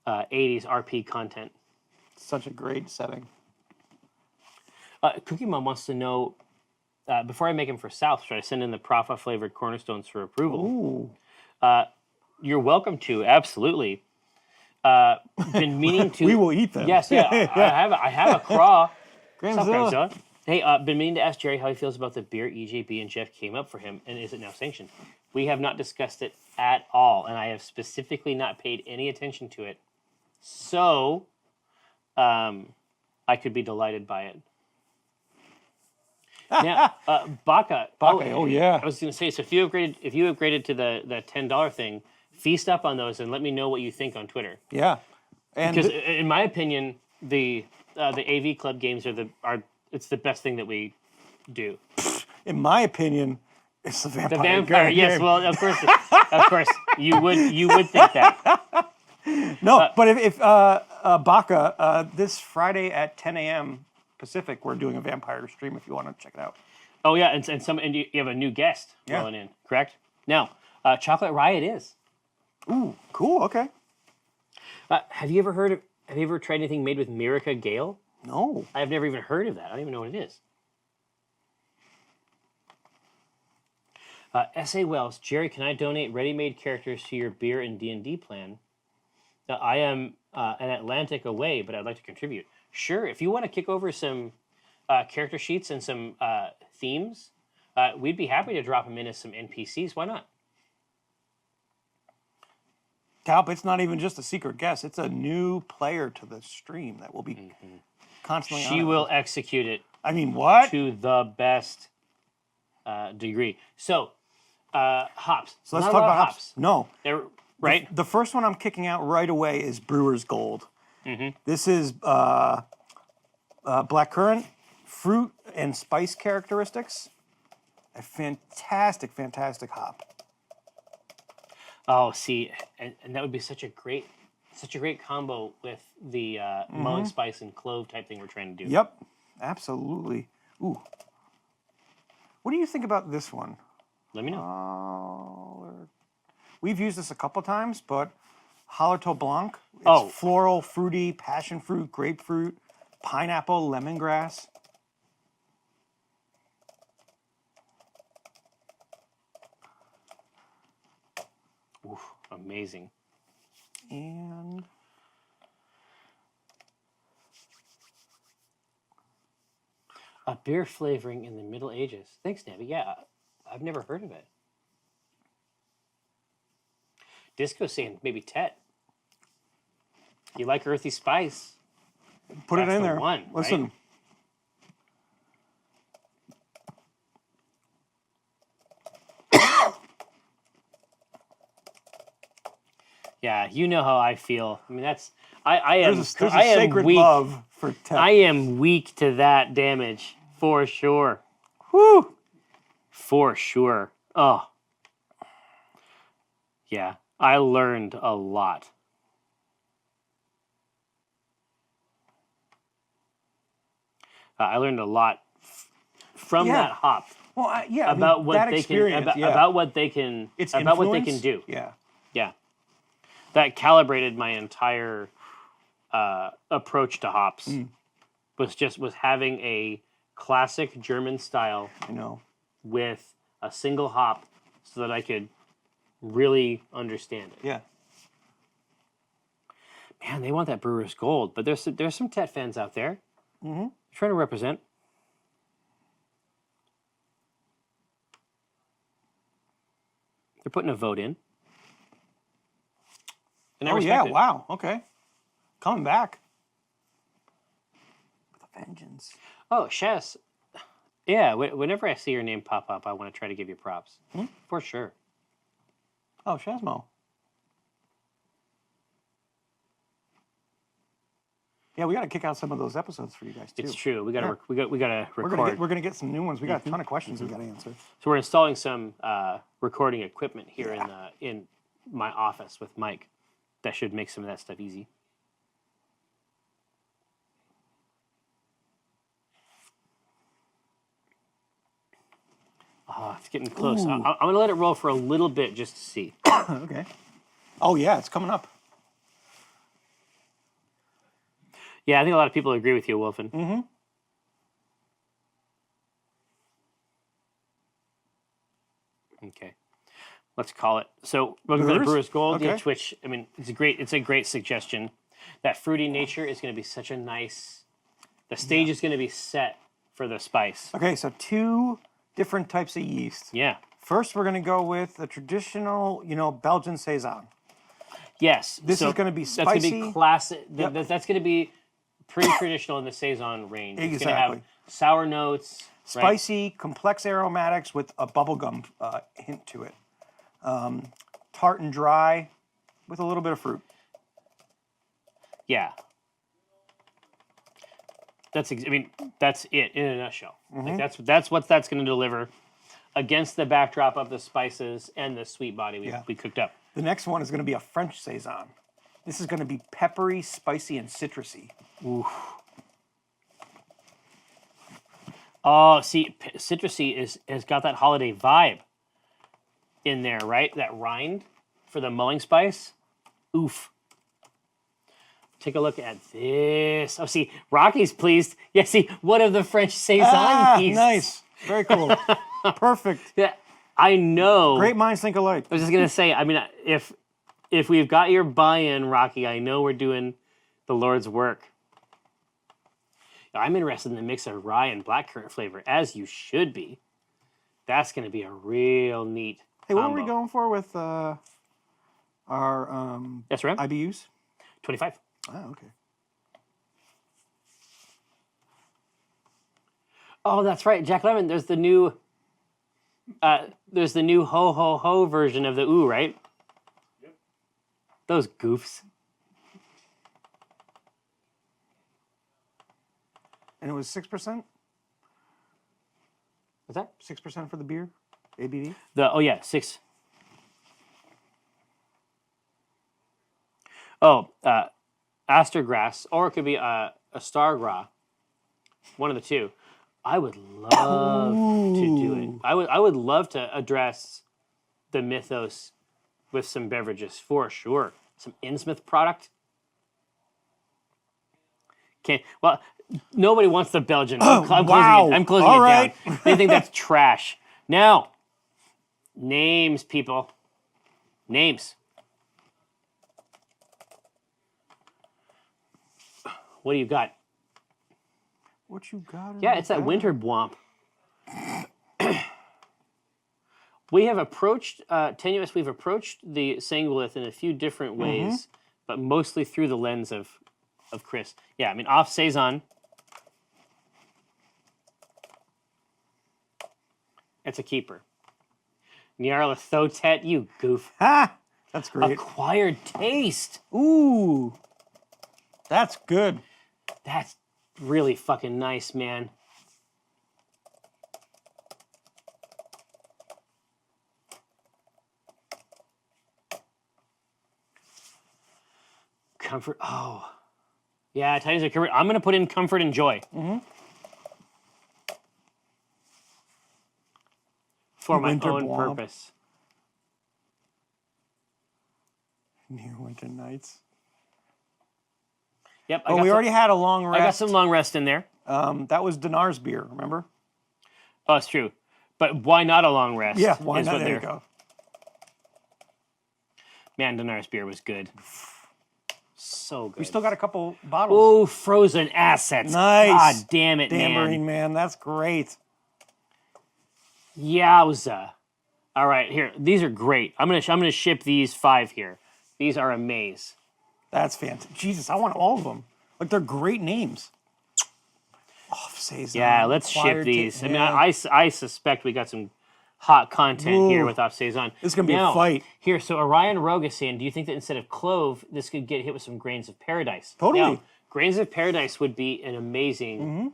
80s RP content. Such a great setting. Cookie Mom wants to know, before I make them for South, should I send in the Prafa flavored cornerstones for approval? Ooh. You're welcome to, absolutely. Been meaning to. We will eat them. Yes, yeah. I have a craw. Gramzilla. Gramzilla. Hey, been meaning to ask Jerry how he feels about the beer EJB and Jeff came up for him, and is it now sanctioned? We have not discussed it at all, and I have specifically not paid any attention to it. So, I could be delighted by it. Now, Baka. Oh yeah. I was going to say, so if you upgraded to the $10 thing, feast up on those and let me know what you think on Twitter. Yeah. And Because in my opinion, the AV Club games are it's the best thing that we do. in my opinion, it's the vampire. The vampire, game. yes. Well, of course, you would think that. No, but if Baka, this Friday at 10 a.m. Pacific, we're doing a vampire stream if you want to check it out. Oh yeah, and you have a new guest rolling in, correct? Now, chocolate rye it is. Ooh, cool. Okay. Have you ever tried anything made with Mirica Gale? No. I've never even heard of that. I don't even know what it is. S.A. Wells, Jerry, can I donate ready-made characters to your beer and D&D plan? I am an Atlantic away, but I'd like to contribute. Sure, if you want to kick over some character sheets and some themes, we'd be happy to drop them in as some NPCs. Why not? Talp, it's not even just a secret guest. It's a new player to the stream that will be constantly on She it. will execute it I mean, what? to the best degree. So, hops. So let's Not talk a lot about of hops. No. They're, right? The first one I'm kicking out right away is Brewer's Gold. This is blackcurrant, fruit, and spice characteristics. A fantastic, fantastic hop. Oh, see, and that would be such a great combo with the mulling spice and clove type thing we're trying to do. Yep, absolutely. Ooh. What do you think about this one? Let me know. We've used this a couple times, but Hallertau Blanc. It's floral, fruity, passion fruit, grapefruit, pineapple, lemongrass. Oof, amazing. And A beer flavoring in the Middle Ages. Thanks, Nabby. Yeah, I've never heard of it. Disco saying maybe Tet. You like earthy spice? put it That's in the there. one, Listen. right? Yeah, you know how I feel. I mean, that's I am There's a I am sacred weak. love for Tet. I am weak to that damage for sure. Whew. For sure. Oh, yeah. I learned a lot. I learned a lot from Yeah. that hop Well, yeah. about I mean, what that they can experience, yeah. about what they can Its about what they can influence, do. Yeah. Yeah, that calibrated my entire approach to hops. Was having a classic German style I know. with a single hop, so that I could really understand it. Yeah. Man, they want that Brewer's Gold, but there's some Tet fans out there trying to represent. They're putting a vote in. And I Oh, respect yeah. it. Wow. Okay. Coming back. With a vengeance. Oh, Shaz. Yeah, whenever I see your name pop up, I want to try to give you props. For sure. Oh, Shazmo. Yeah, we got to kick out some of those episodes for you guys too. It's true. We gotta Yeah. we gotta record. We're gonna get some new ones. We got a ton of questions we got to answer. So we're installing some recording equipment here in my office with Mike. That should make some of that stuff easy. Oh, it's getting close. I'm going to let it roll for a little bit just to see. Okay. Oh yeah, it's coming up. Yeah, I think a lot of people agree with you, Wolfen. Mm-hmm. Okay, let's call it. So looking for the Brewers? Brewer's Gold, Okay. which I mean, it's a great suggestion. That fruity nature is going to be such a nice. The stage is going to be set for the spice. Okay, so 2 different types of yeast. Yeah. First, we're gonna go with the traditional, Belgian Saison. Yes. This is gonna be That's going to spicy. be classic. Yep. That's going to be pretty traditional in the Saison range. It's going to have Exactly. sour notes. right? Spicy, complex aromatics with a bubblegum hint to it. Tart and dry with a little bit of fruit. Yeah. That's it in a nutshell. Like that's what that's going to deliver against the backdrop of the spices and the sweet body we cooked up. The next one is going to be a French Saison. This is going to be peppery, spicy, and citrusy. Oof. Oh, see, citrusy has got that holiday vibe in there, right? That rind for the mulling spice. Oof. Take a look at this. Oh, see, Rocky's pleased. Yeah, see, one of the French Saison yeasts. Nice. Very cool. Perfect. Yeah, I know. Great minds think alike. I was just gonna say. I mean, if we've got your buy-in, Rocky, I know we're doing the Lord's work. I'm interested in the mix of rye and blackcurrant flavor, as you should be. That's gonna be a real neat. Hey, what were we combo. going for with our That's right. IBUs? 25. Oh, okay. Oh, that's right, Jack Lemmon. There's the new ho ho ho version of the ooh, right? Yep. Those goofs. And it was 6%? What's that? 6% for the beer? ABV? Yeah, 6. Oh, Astergrass, or it could be a Stargra. One of the two. I would love to do it. I would love to address the mythos with some beverages for sure. Some Innsmouth product. Well, nobody wants the Belgian. I'm closing All it right. down. They think that's trash. Now, names, people. Names. What do you got? What you got? Yeah, it's that winter Bwomp. We have approached, Tenuous, we've approached the Sangolith in a few different ways, but mostly through the lens of Chris. Yeah, I mean, off Saison. It's a keeper. Nyarlathotep, you goof. Ha! That's great. Acquired Taste. Ooh. That's good. That's really fucking nice, man. Comfort. Oh. Yeah, Titans of Comfort. I'm going to put in Comfort and Joy. For my Winter own Bwomp. purpose. Near Winter Nights. Yep. Oh, we already had a long rest. I got some long rest in there. That was Dinar's beer, remember? Oh, it's true. But why not a long rest? Yeah, why is not? what There you they're- go. Man, Dinar's beer was good. So good. We still got a couple bottles. Oh, frozen assets. Nice. God damn it, Tambourine man. Man, that's great. Yowza. All right, here. These are great. I'm gonna ship these 5 here. These are amaze. That's fantastic. Jesus, I want all of them. Like, they're great names. Off Saison. Yeah, let's ship Acquired these. I mean, yeah. I suspect we got some hot content here Ooh. with Off Saison. This is gonna be a Now, fight. Here, so Orion Rogue is saying, do you think that instead of clove, this could get hit with some grains of paradise? Totally. Now, grains of paradise would be an amazing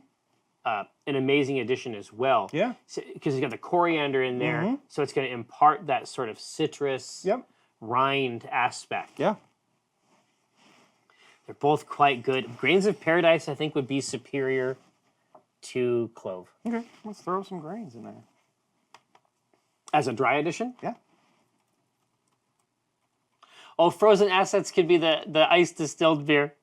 addition as well. Yeah. Because it's got the coriander in there, so it's going to impart that sort of citrus Yep. rind aspect. Yeah. They're both quite good. Grains of paradise, I think, would be superior to clove. Okay, let's throw some grains in there. As a dry addition? Yeah. Oh, frozen assets could be the ice distilled beer.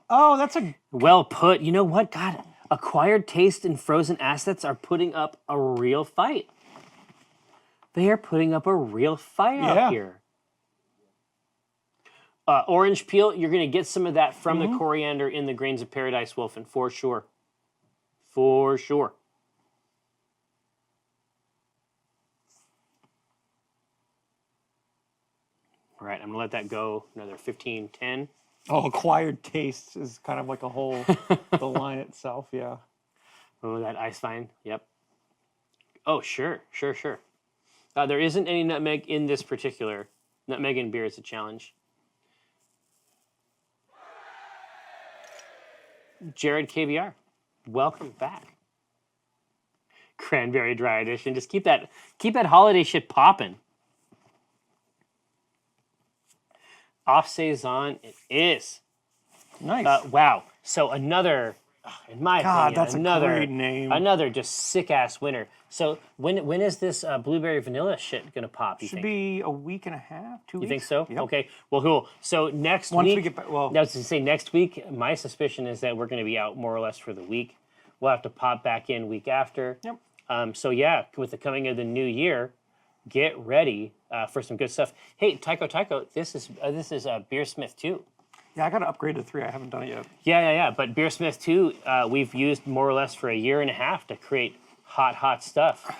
Oh, that's a... Well put. You know what? God, Acquired Taste and Frozen Assets are putting up a real fight. They are putting up a real fight out here. Orange peel, you're going to get some of that from the coriander in the Grains of Paradise, Wolfen, for sure. For sure. All right, I'm going to let that go another 15, 10. Oh, Acquired Taste is kind of like a whole... the line itself, yeah. Oh, that ice vine. Yep. Oh, sure. There isn't any nutmeg in this particular. Nutmeg in beer is a challenge. Jared KBR, welcome back. Cranberry dry edition. Just keep that holiday shit popping. Off Saison, it is. Nice. Wow. So another, in my God, opinion, that's another a great name. Another just sick ass winner. So when is this blueberry vanilla shit gonna pop? You Should think? be a week and a half, 2 weeks. You think so? Yep. Okay. Well, cool. So next Once week, we get back, well, I was to say next week. My suspicion is that we're going to be out more or less for the week. We'll have to pop back in week after. Yep. So yeah, with the coming of the new year, get ready for some good stuff. Hey, Tycho, this is Beersmith 2. yeah, I got to upgrade to 3. I haven't done it yet. Yeah. But Beersmith 2, we've used more or less for a year and a half to create hot stuff.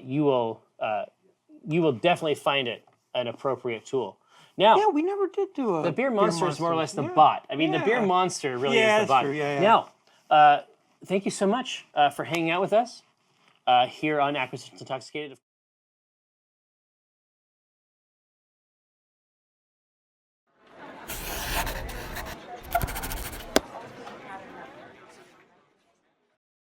You will definitely find it an appropriate tool. Now, Yeah, we never did do a... the Beer Monster is more or less the Yeah. bot. I mean, the Yeah. Beer Monster really Yeah, is the that's bot. true. Yeah. Now, thank you so much for hanging out with us here on Acquisitions Intoxicated.